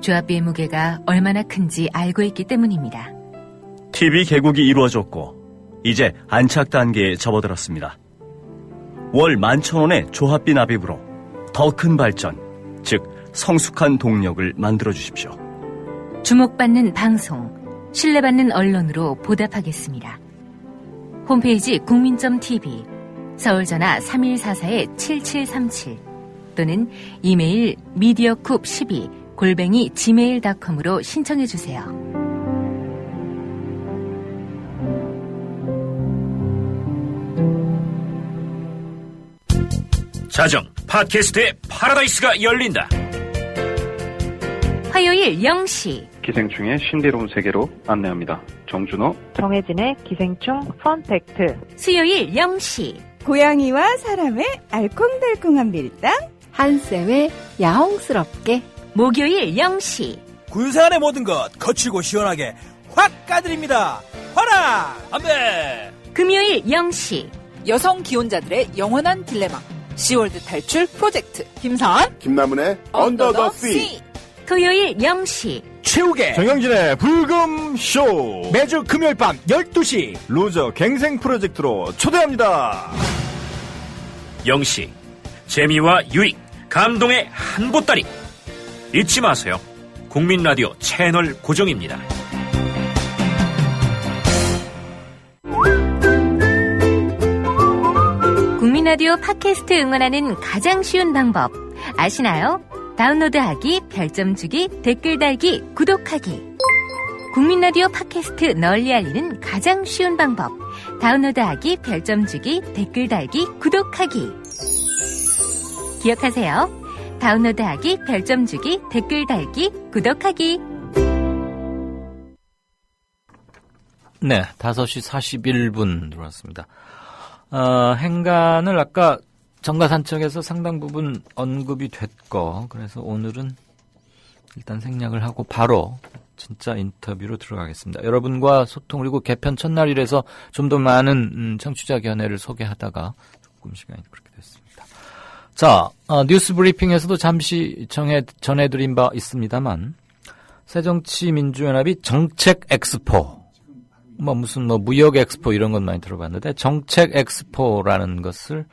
조합비의 무게가 얼마나 큰지 알고 있기 때문입니다. TV 개국이 이루어졌고 이제 안착 단계에 접어들었습니다. 월 11,000원의 조합비 납입으로 더 큰 발전, 즉 성숙한 동력을 만들어주십시오. 주목받는 방송, 신뢰받는 언론으로 보답하겠습니다. 홈페이지 국민.tv, 서울전화 3144-7737 또는 이메일 mediacoup12@gmail.com으로 신청해주세요. 자정, 팟캐스트의 파라다이스가 열린다. 화요일 0시 기생충의 신비로운 세계로 안내합니다. 정준호, 정혜진의 기생충 펀팩트. 수요일 0시 고양이와 사람의 알콩달콩한 밀당. 한쌤의 야옹스럽게. 목요일 0시 군산의 모든 것 거칠고 시원하게 팍팍 까드립니다. 화라! 안돼! 금요일 0시 여성 기혼자들의 영원한 딜레마 시월드 탈출 프로젝트 김사한 김남은의 언더 더 씨. 토요일 0시 최욱의 정영진의 불금쇼 매주 금요일 밤 12시 루저 갱생 프로젝트로 초대합니다. 0시 재미와 유익 감동의 한 보따리 잊지 마세요. 국민라디오 채널 고정입니다. 국민라디오 팟캐스트 응원하는 가장 쉬운 방법 아시나요? 다운로드하기, 별점 주기, 댓글 달기, 구독하기. 국민라디오 팟캐스트 널리 알리는 가장 쉬운 방법 다운로드하기, 별점 주기, 댓글 달기, 구독하기. 기억하세요. 다운로드하기, 별점 주기, 댓글 달기, 구독하기. 네, 5시 41분 들어왔습니다. 행간을 아까 정가산청에서 상당 부분 언급이 됐고, 그래서 오늘은 일단 생략을 하고 바로 진짜 인터뷰로 들어가겠습니다. 여러분과 소통, 그리고 개편 첫날이라서 좀 더 많은 청취자 견해를 소개하다가 조금 시간이 그렇게 됐습니다. 자, 뉴스 브리핑에서도 잠시 전해드린 바 있습니다만, 새정치민주연합이 정책 엑스포, 무슨 무역 엑스포 이런 건 많이 들어봤는데, 정책 엑스포라는 것을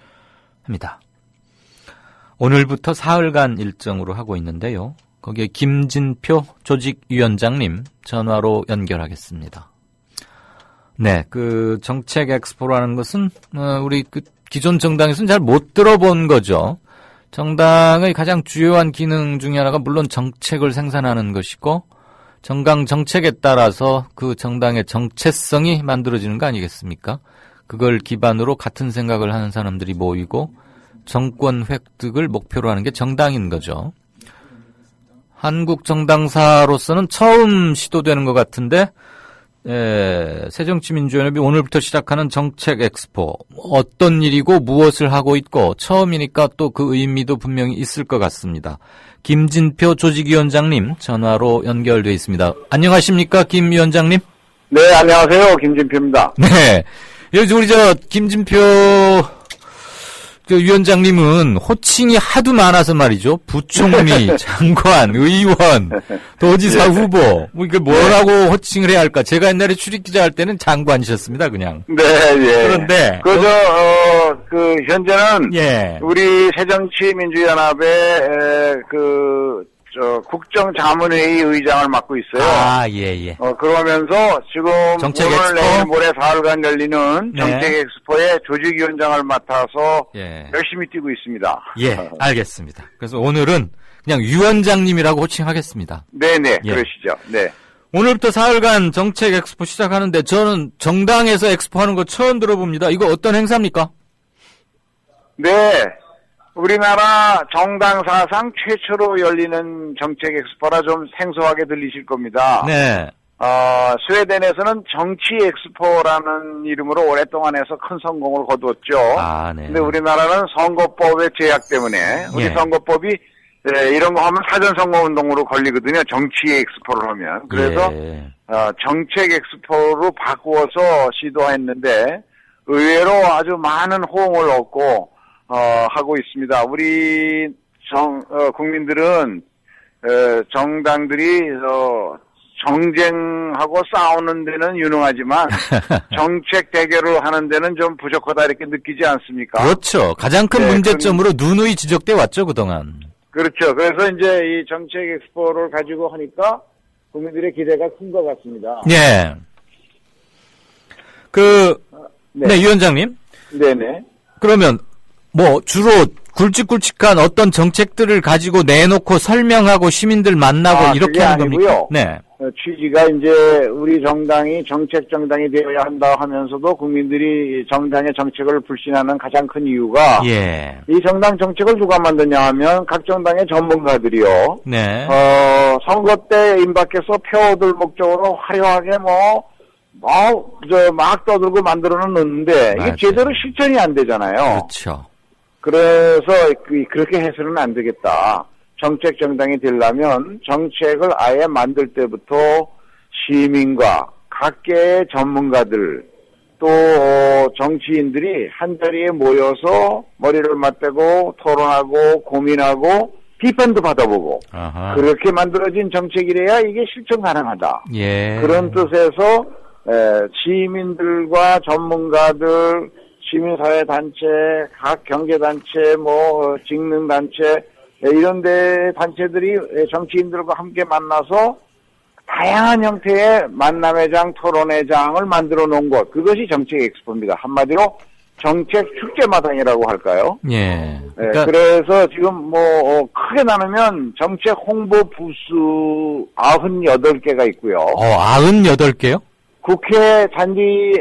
합니다. 오늘부터 사흘간 일정으로 하고 있는데요. 거기에 김진표 조직위원장님 전화로 연결하겠습니다. 네, 그 정책 엑스포라는 것은 우리 그 기존 정당에서는 잘 못 들어본 거죠. 정당의 가장 주요한 기능 중에 하나가 물론 정책을 생산하는 것이고, 정당 정책에 따라서 그 정당의 정체성이 만들어지는 거 아니겠습니까? 그걸 기반으로 같은 생각을 하는 사람들이 모이고 정권 획득을 목표로 하는 게 정당인 거죠. 한국 정당사로서는 처음 시도되는 것 같은데, 새정치민주연합이 오늘부터 시작하는 정책 엑스포, 어떤 일이고 무엇을 하고 있고 처음이니까 또 그 의미도 분명히 있을 것 같습니다. 김진표 조직위원장님 전화로 연결돼 있습니다. 안녕하십니까, 김 위원장님? 네, 안녕하세요. 김진표입니다. 네. 우리 김진표 위원장님은 호칭이 하도 많아서 말이죠. 부총리, 장관, 의원, 도지사 후보. 이게 뭐라고 호칭을 해야 할까? 제가 옛날에 출입기자 할 때는 장관이셨습니다, 그냥. 네, 예. 그런데. 현재는. 예. 우리 새정치민주연합의 국정자문회의 의장을 맡고 있어요. 아, 예. 그러면서 지금 정책 오늘 엑스포? 내일 모레 사흘간 열리는 네. 정책 엑스포의 조직위원장을 맡아서 예. 열심히 뛰고 있습니다. 예, 알겠습니다. 그래서 오늘은 그냥 위원장님이라고 호칭하겠습니다. 네네, 예. 그러시죠. 네. 오늘부터 사흘간 정책 엑스포 시작하는데 저는 정당에서 엑스포 하는 거 처음 들어봅니다. 이거 어떤 행사입니까? 네. 우리나라 정당 사상 최초로 열리는 정책 엑스포라 좀 생소하게 들리실 겁니다. 네. 스웨덴에서는 정치 엑스포라는 이름으로 오랫동안 해서 큰 성공을 거두었죠. 아, 네. 근데 우리나라는 선거법의 제약 때문에 우리 예. 선거법이 이런 거 하면 사전선거운동으로 걸리거든요. 정치 엑스포를 하면. 그래서 예. 정책 엑스포로 바꾸어서 시도했는데 의외로 아주 많은 호응을 얻고 하고 있습니다. 우리 국민들은 정당들이 정쟁하고 싸우는 데는 유능하지만 정책 대결을 하는 데는 좀 부족하다 이렇게 느끼지 않습니까? 그렇죠. 가장 큰 문제점으로 누누이 지적돼 왔죠, 그동안. 그렇죠. 그래서 이제 이 정책 엑스포를 가지고 하니까 국민들의 기대가 큰 것 같습니다. 예. 네, 위원장님. 네네. 그러면 주로 굵직굵직한 어떤 정책들을 가지고 내놓고 설명하고 시민들 만나고 이렇게 하는 겁니까? 네. 취지가 이제 우리 정당이 정책 정당이 되어야 한다 하면서도 국민들이 정당의 정책을 불신하는 가장 큰 이유가 예. 이 정당 정책을 누가 만드냐 하면 각 정당의 전문가들이요. 네. 선거 때 임박해서 표 얻을 목적으로 화려하게 막 떠들고 만들어는 놓는데 이게 제대로 실천이 안 되잖아요. 그렇죠. 그래서 그렇게 해서는 안 되겠다. 정책 정당이 되려면 정책을 아예 만들 때부터 시민과 각계의 전문가들 또 정치인들이 한자리에 모여서 머리를 맞대고 토론하고 고민하고 비판도 받아보고 아하. 그렇게 만들어진 정책이래야 이게 실천 가능하다. 예. 그런 뜻에서 시민들과 전문가들, 시민사회단체, 각 경제단체, 직능단체 이런 데 단체들이 정치인들과 함께 만나서 다양한 형태의 만남의 장, 토론의 장을 만들어 놓은 것. 그것이 정책 엑스포입니다. 한마디로 정책 축제마당이라고 할까요? 예. 그러니까 그래서 지금 크게 나누면 정책 홍보 부스 98개가 있고요. 98개요? 국회 잔디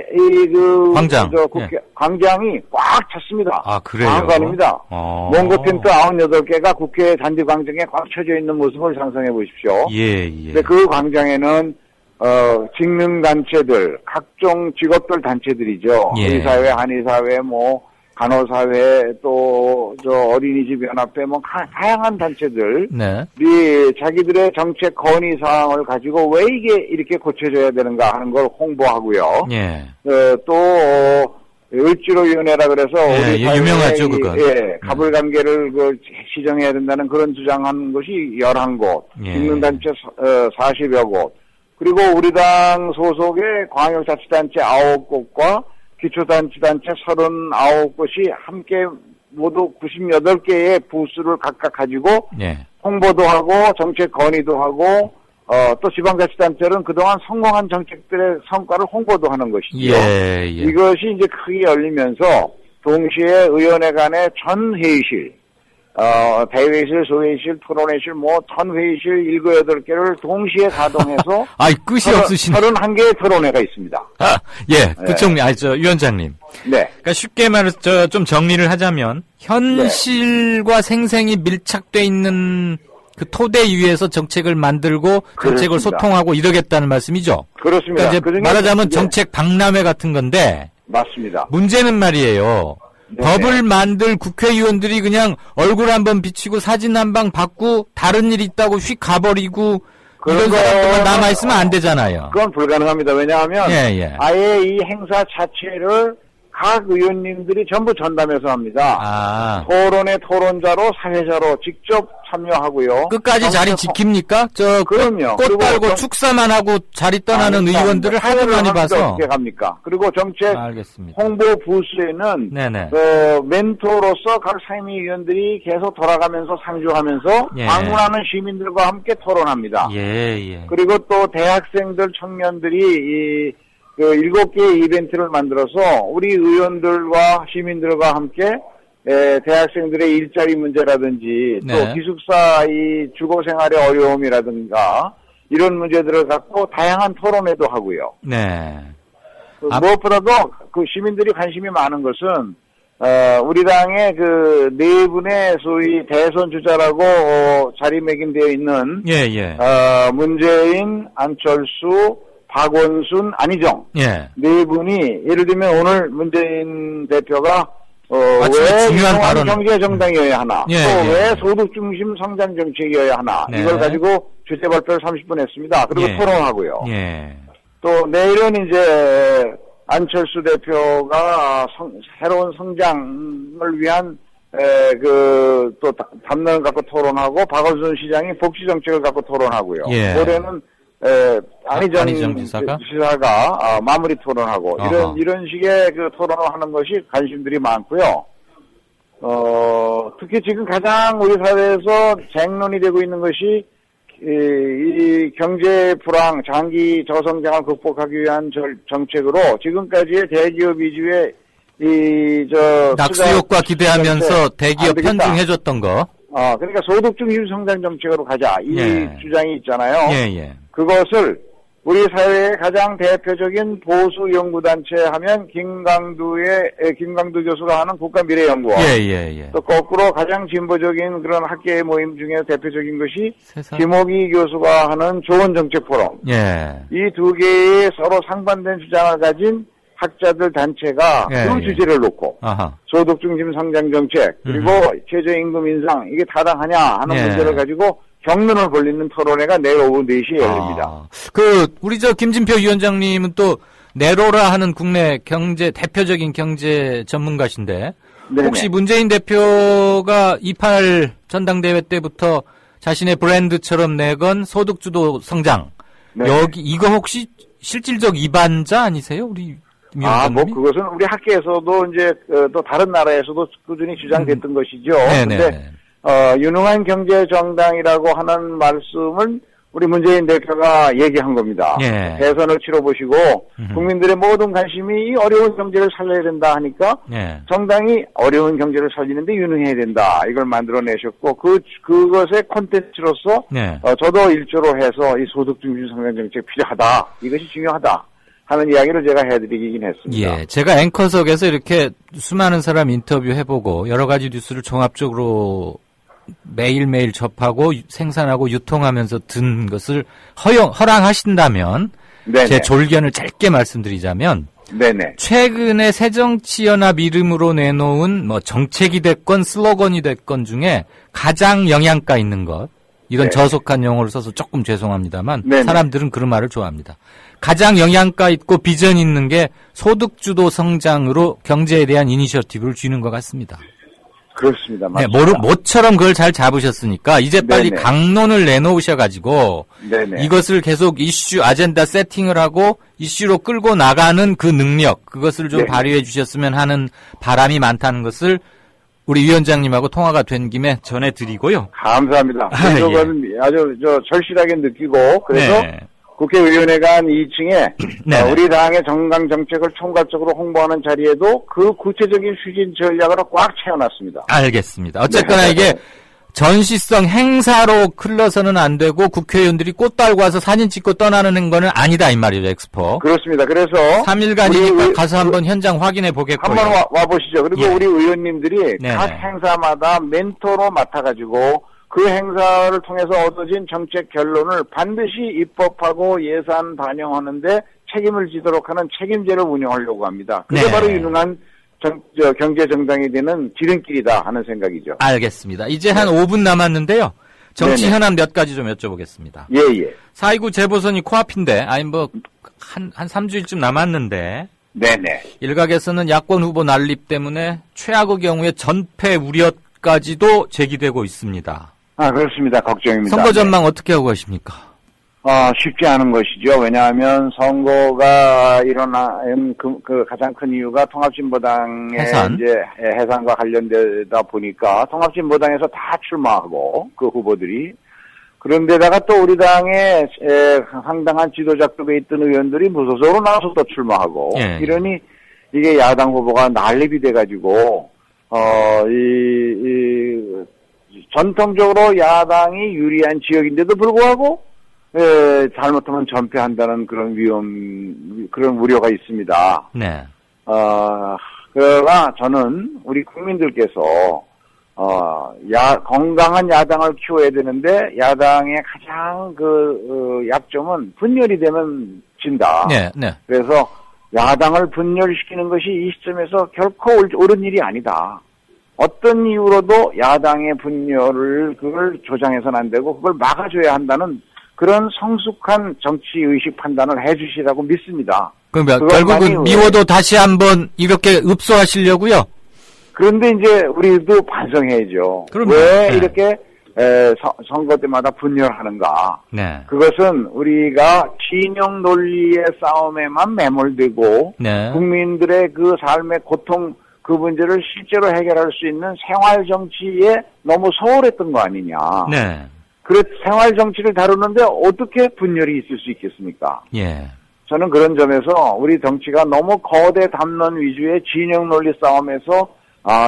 광장. 국회 광장이 꽉 찼습니다. 아, 그래요? 광장입니다. 몽고 텐트 98개가 국회 잔디 광장에 꽉 쳐져 있는 모습을 상상해 보십시오. 예. 근데 그 광장에는 직능단체들, 각종 직업별 단체들이죠. 예. 의사회, 한의사회, 간호사회, 또 어린이집 연합회, 다양한 단체들이 네. 자기들의 정책 건의사항을 가지고 왜 이게 이렇게 고쳐져야 되는가 하는 걸 홍보하고요. 예. 또 을지로위원회라 그래서 우리 유명하죠, 그건. 가불관계를 시정해야 된다는 그런 주장한 곳이 11곳, 예. 직능단체 40여 곳, 그리고 우리 당 소속의 광역자치단체 9곳과 기초단체단체 39곳이 함께 모두 98개의 부스를 각각 가지고 홍보도 하고 정책 건의도 하고 또 지방자치단체는 그동안 성공한 정책들의 성과를 홍보도 하는 것이죠. 예. 이것이 이제 크게 열리면서 동시에 의원회 간의 전 회의실, 대회의실, 소회의실, 토론회의실, 전 회의실 7, 8개를 동시에 가동해서 끝이 없으시네. 31개의 토론회가 있습니다. 부총리, 위원장님. 네. 그러니까 쉽게 말해서 좀 정리를 하자면 현실과 생생히 밀착돼 있는 그 토대 위에서 정책을 만들고 정책을 그렇습니다. 소통하고 이러겠다는 말씀이죠. 그렇습니다. 그러니까 이제 말하자면 정책 박람회 같은 건데. 맞습니다. 문제는 말이에요. 법을 만들 국회의원들이 그냥 얼굴 한번 비치고 사진 한 방 받고 다른 일 있다고 휙 가버리고 이런 사람들만 남아있으면 안 되잖아요. 그건 불가능합니다. 왜냐하면 아예 이 행사 자체를 각 의원님들이 전부 전담해서 합니다. 토론의 토론자로 사회자로 직접 참여하고요. 끝까지 자리 지킵니까? 그럼요. 꽃 달고 축사만 하고 자리 떠나는 의원들을 하도 많이 봐서. 어떻게 갑니까? 그리고 정책 홍보 부스에는 멘토로서 각 상임위원들이 계속 돌아가면서 상주하면서 방문하는 시민들과 함께 토론합니다. 그리고 또 대학생들, 청년들이 7개의 이벤트를 만들어서 우리 의원들과 시민들과 함께 대학생들의 일자리 문제라든지 또 기숙사 이 주거 생활의 어려움이라든가 이런 문제들을 갖고 다양한 토론회도 하고요. 무엇보다도 그 시민들이 관심이 많은 것은 우리 당의 그 네 분의 소위 대선 주자라고 자리매김되어 있는 문재인, 안철수, 박원순, 안희정 네 분이 예를 들면 오늘 문재인 대표가 왜 중요한 경제 정당이어야 하나 또 왜 소득 중심 성장 정책이어야 하나 이걸 가지고 주제 발표를 30분 했습니다. 그리고 토론하고요. 또 내일은 이제 안철수 대표가 새로운 성장을 위한 또 담론을 갖고 토론하고 박원순 시장이 복지 정책을 갖고 토론하고요. 올해는 안희정 지사가 마무리 토론하고 이런 식의 그 토론을 하는 것이 관심들이 많고요. 특히 지금 가장 우리 사회에서 쟁론이 되고 있는 것이 이 경제 불황, 장기 저성장을 극복하기 위한 정책으로 지금까지의 대기업 위주의 낙수 효과 기대하면서 대기업 편중해줬던 거. 그러니까 소득 중심 성장 정책으로 가자 이 주장이 있잖아요. 그것을 우리 사회의 가장 대표적인 보수 연구단체 하면 김강두 교수가 하는 국가미래연구원. 또 거꾸로 가장 진보적인 그런 학계의 모임 중에 대표적인 것이 김호기 교수가 하는 좋은정책포럼. 이 두 개의 서로 상반된 주장을 가진 학자들 단체가 그 주제를 놓고 소득 중심 성장 정책 그리고 최저임금 인상 이게 타당하냐 하는 문제를 가지고 경론을 벌리는 토론회가 내일 오후 4시에 열립니다. 우리 김진표 위원장님은 또 네로라 하는 국내 대표적인 경제 전문가신데, 네네. 혹시 문재인 대표가 28 전당대회 때부터 자신의 브랜드처럼 내건 소득주도 성장, 이거 혹시 실질적 이반자 아니세요? 우리 위원장님이? 그것은 우리 학계에서도 이제 또 다른 나라에서도 꾸준히 주장됐던 것이죠. 그런데 유능한 경제 정당이라고 하는 말씀은 우리 문재인 대표가 얘기한 겁니다. 예. 대선을 치러보시고 국민들의 모든 관심이 이 어려운 경제를 살려야 된다 하니까 정당이 어려운 경제를 살리는데 유능해야 된다. 이걸 만들어내셨고 그것의 콘텐츠로서 저도 일조로 해서 이 소득 중심 성장 정책 필요하다. 이것이 중요하다. 하는 이야기를 제가 해드리긴 했습니다. 예, 제가 앵커석에서 이렇게 수많은 사람 인터뷰해보고 여러 가지 뉴스를 종합적으로 매일매일 접하고 생산하고 유통하면서 든 것을 허락하신다면 제 졸견을 짧게 말씀드리자면 최근에 새정치연합 이름으로 내놓은 정책이 됐건 슬로건이 됐건 중에 가장 영양가 있는 것, 이런 저속한 용어를 써서 조금 죄송합니다만 사람들은 그런 말을 좋아합니다. 가장 영양가 있고 비전 있는 게 소득주도 성장으로 경제에 대한 이니셔티브를 쥐는 것 같습니다. 그렇습니다. 맞습니다. 모처럼 그걸 잘 잡으셨으니까 이제 빨리 강론을 내놓으셔가지고 이것을 계속 아젠다 세팅을 하고 이슈로 끌고 나가는 그 능력, 그것을 좀 발휘해 주셨으면 하는 바람이 많다는 것을 우리 위원장님하고 통화가 된 김에 전해드리고요. 감사합니다. 그건 아주 절실하게 느끼고 그래서 국회의원회관 2층에 우리 당의 정강 정책을 총괄적으로 홍보하는 자리에도 그 구체적인 추진 전략으로 꽉 채워놨습니다. 알겠습니다. 어쨌거나 이게 전시성 행사로 흘러서는 안 되고 국회의원들이 꽃 달고 와서 사진 찍고 떠나는 거는 아니다 이 말이죠, 엑스포. 그렇습니다. 그래서 3일간이니까 가서 한번 현장 확인해 보겠고요. 한번 와보시죠. 그리고 우리 의원님들이 각 행사마다 멘토로 맡아가지고 그 행사를 통해서 얻어진 정책 결론을 반드시 입법하고 예산 반영하는데 책임을 지도록 하는 책임제를 운영하려고 합니다. 그게 바로 유능한 경제 정당이 되는 지름길이다 하는 생각이죠. 알겠습니다. 이제 한 5분 남았는데요. 정치 현안 몇 가지 좀 여쭤보겠습니다. 4.29 재보선이 코앞인데, 한 3주일쯤 남았는데, 일각에서는 야권 후보 난립 때문에 최악의 경우에 전패 우려까지도 제기되고 있습니다. 그렇습니다. 걱정입니다. 선거 전망 어떻게 하고 계십니까? 쉽지 않은 것이죠. 왜냐하면 선거가 일어난 그 가장 큰 이유가 통합진보당의 해산과 관련되다 보니까 통합진보당에서 다 출마하고 그 후보들이 그런데다가 또 우리 당의 상당한 지도자급에 있던 의원들이 무소속으로 나와서 또 출마하고 이러니 이게 야당 후보가 난립이 돼가지고 전통적으로 야당이 유리한 지역인데도 불구하고 잘못하면 전패한다는 그런 우려가 있습니다. 그러나 저는 우리 국민들께서 건강한 야당을 키워야 되는데 야당의 가장 약점은 분열이 되면 진다. 그래서 야당을 분열시키는 것이 이 시점에서 결코 옳은 일이 아니다. 어떤 이유로도 야당의 그걸 조장해서는 안 되고 그걸 막아줘야 한다는 그런 성숙한 정치의식 판단을 해주시라고 믿습니다. 그럼 결국은 미워도 다시 한번 이렇게 읍소하시려고요? 그런데 이제 우리도 반성해야죠. 왜 이렇게 선거 때마다 분열하는가. 그것은 우리가 진영 논리의 싸움에만 매몰되고 국민들의 그 삶의 고통 그 문제를 실제로 해결할 수 있는 생활 정치에 너무 소홀했던 거 아니냐. 생활 정치를 다루는데 어떻게 분열이 있을 수 있겠습니까? 저는 그런 점에서 우리 정치가 너무 거대 담론 위주의 진영 논리 싸움에서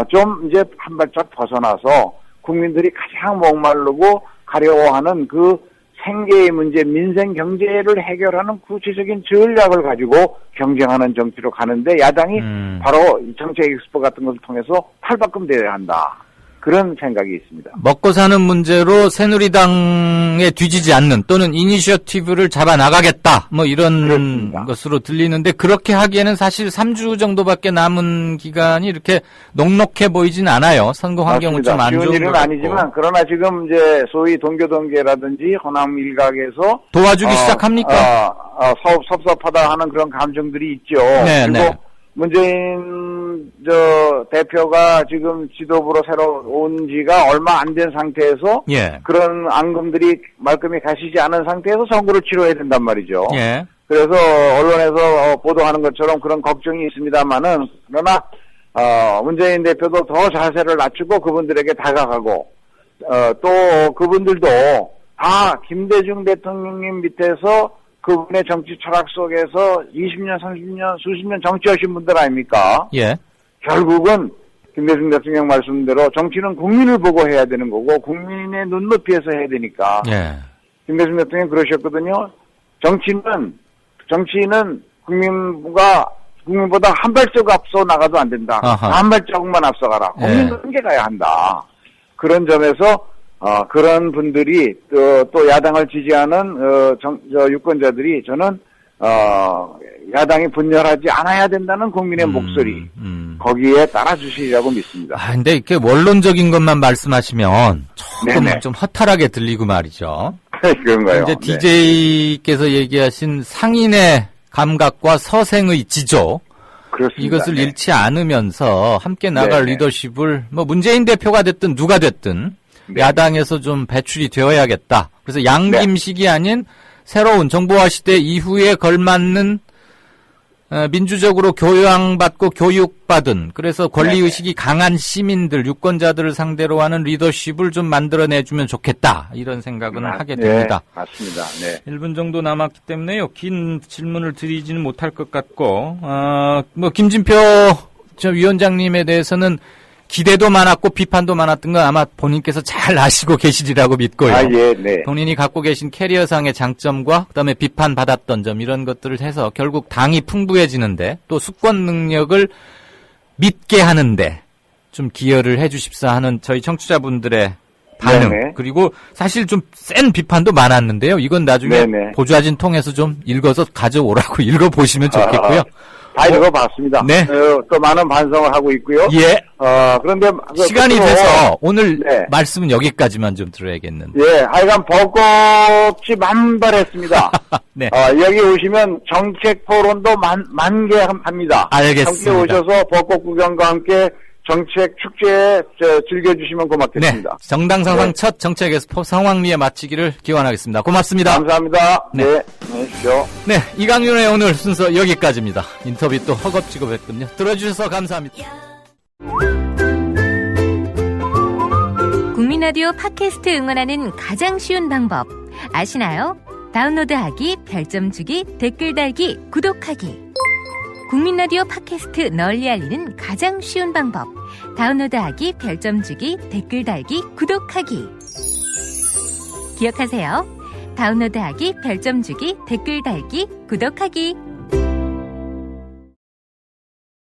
좀 이제 한 발짝 벗어나서 국민들이 가장 목마르고 가려워하는 그 생계의 문제, 민생 경제를 해결하는 구체적인 전략을 가지고 경쟁하는 정치로 가는데 야당이 바로 정책 엑스포 같은 것을 통해서 탈바꿈돼야 한다. 그런 생각이 있습니다. 먹고 사는 문제로 새누리당에 뒤지지 않는 또는 이니셔티브를 잡아 나가겠다. 뭐 이런 그렇습니다. 것으로 들리는데 그렇게 하기에는 사실 3주 정도밖에 남은 기간이 이렇게 녹록해 보이진 않아요. 선거 환경은 좀 안 좋은 쉬운 일은 것 아니지만 그러나 지금 이제 소위 동교동계라든지 호남 일각에서 도와주기 시작합니까? 섭섭하다 하는 그런 감정들이 있죠. 네, 그리고 네. 문재인 대표가 지금 지도부로 새로 온 지가 얼마 안 된 상태에서 예. 그런 앙금들이 말끔히 가시지 않은 상태에서 선거를 치러야 된단 말이죠. 예. 그래서 언론에서 보도하는 것처럼 그런 걱정이 있습니다만은 그러나 문재인 대표도 더 자세를 낮추고 그분들에게 다가가고 또 그분들도 다 김대중 대통령님 밑에서 그분의 정치 철학 속에서 20년, 30년, 수십 년 정치하신 분들 아닙니까? 예. 결국은 김대중 대통령 말씀대로 정치는 국민을 보고 해야 되는 거고 국민의 눈높이에서 해야 되니까. 예. 김대중 대통령이 그러셨거든요. 정치는 국민보다 한 발짝 앞서 나가도 안 된다. 아하. 한 발짝만 앞서가라. 국민과 함께 가야 한다. 그런 점에서 그런 분들이 또 야당을 지지하는 유권자들이 저는 야당이 분열하지 않아야 된다는 국민의 목소리 거기에 따라주시리라고 믿습니다. 근데 이렇게 원론적인 것만 말씀하시면 조금 네네. 좀 허탈하게 들리고 말이죠. 그런가요? 이제 DJ께서 얘기하신 상인의 감각과 서생의 지조. 그렇습니다. 이것을 네. 잃지 않으면서 함께 나갈 네네. 리더십을 문재인 대표가 됐든 누가 됐든 네. 야당에서 좀 배출이 되어야겠다. 그래서 양김식이 아닌 새로운 정보화 시대 이후에 걸맞는 민주적으로 교양받고 교육받은 그래서 권리의식이 강한 시민들, 유권자들을 상대로 하는 리더십을 좀 만들어내주면 좋겠다. 이런 생각은 하게 됩니다. 네, 맞습니다. 네. 1분 정도 남았기 때문에요. 긴 질문을 드리지는 못할 것 같고 김진표 위원장님에 대해서는 기대도 많았고 비판도 많았던 건 아마 본인께서 잘 아시고 계시리라고 믿고요. 예, 네. 본인이 갖고 계신 캐리어상의 장점과 그다음에 비판받았던 점 이런 것들을 해서 결국 당이 풍부해지는데 또 수권 능력을 믿게 하는데 좀 기여를 해 주십사 하는 저희 청취자분들의 반응. 네네. 그리고 사실 좀 센 비판도 많았는데요. 이건 나중에 네네. 보좌진 통해서 좀 읽어서 가져오라고 읽어보시면 좋겠고요. 다 읽어봤습니다. 네. 또 많은 반성을 하고 있고요. 예. 그런데 시간이 끝으로, 돼서 오늘 네. 말씀은 여기까지만 좀 들어야겠는데. 예, 하여간 벚꽃이 만발했습니다. 네. 여기 오시면 정책 토론도 만개합니다. 알겠습니다. 함께 오셔서 벚꽃 구경과 함께 정책 축제에 즐겨주시면 고맙겠습니다. 네. 정당 상황 첫 정책 엑스포 성황리에 마치기를 기원하겠습니다. 고맙습니다. 감사합니다. 네. 네. 안녕하십시오. 네. 이강윤의 오늘 순서 여기까지입니다. 인터뷰 또 허겁지겁했군요. 들어주셔서 감사합니다. 국민라디오 팟캐스트 응원하는 가장 쉬운 방법 아시나요? 다운로드하기, 별점 주기, 댓글 달기, 구독하기. 국민라디오 팟캐스트 널리 알리는 가장 쉬운 방법. 다운로드하기, 별점 주기, 댓글 달기, 구독하기. 기억하세요. 다운로드하기, 별점 주기, 댓글 달기, 구독하기.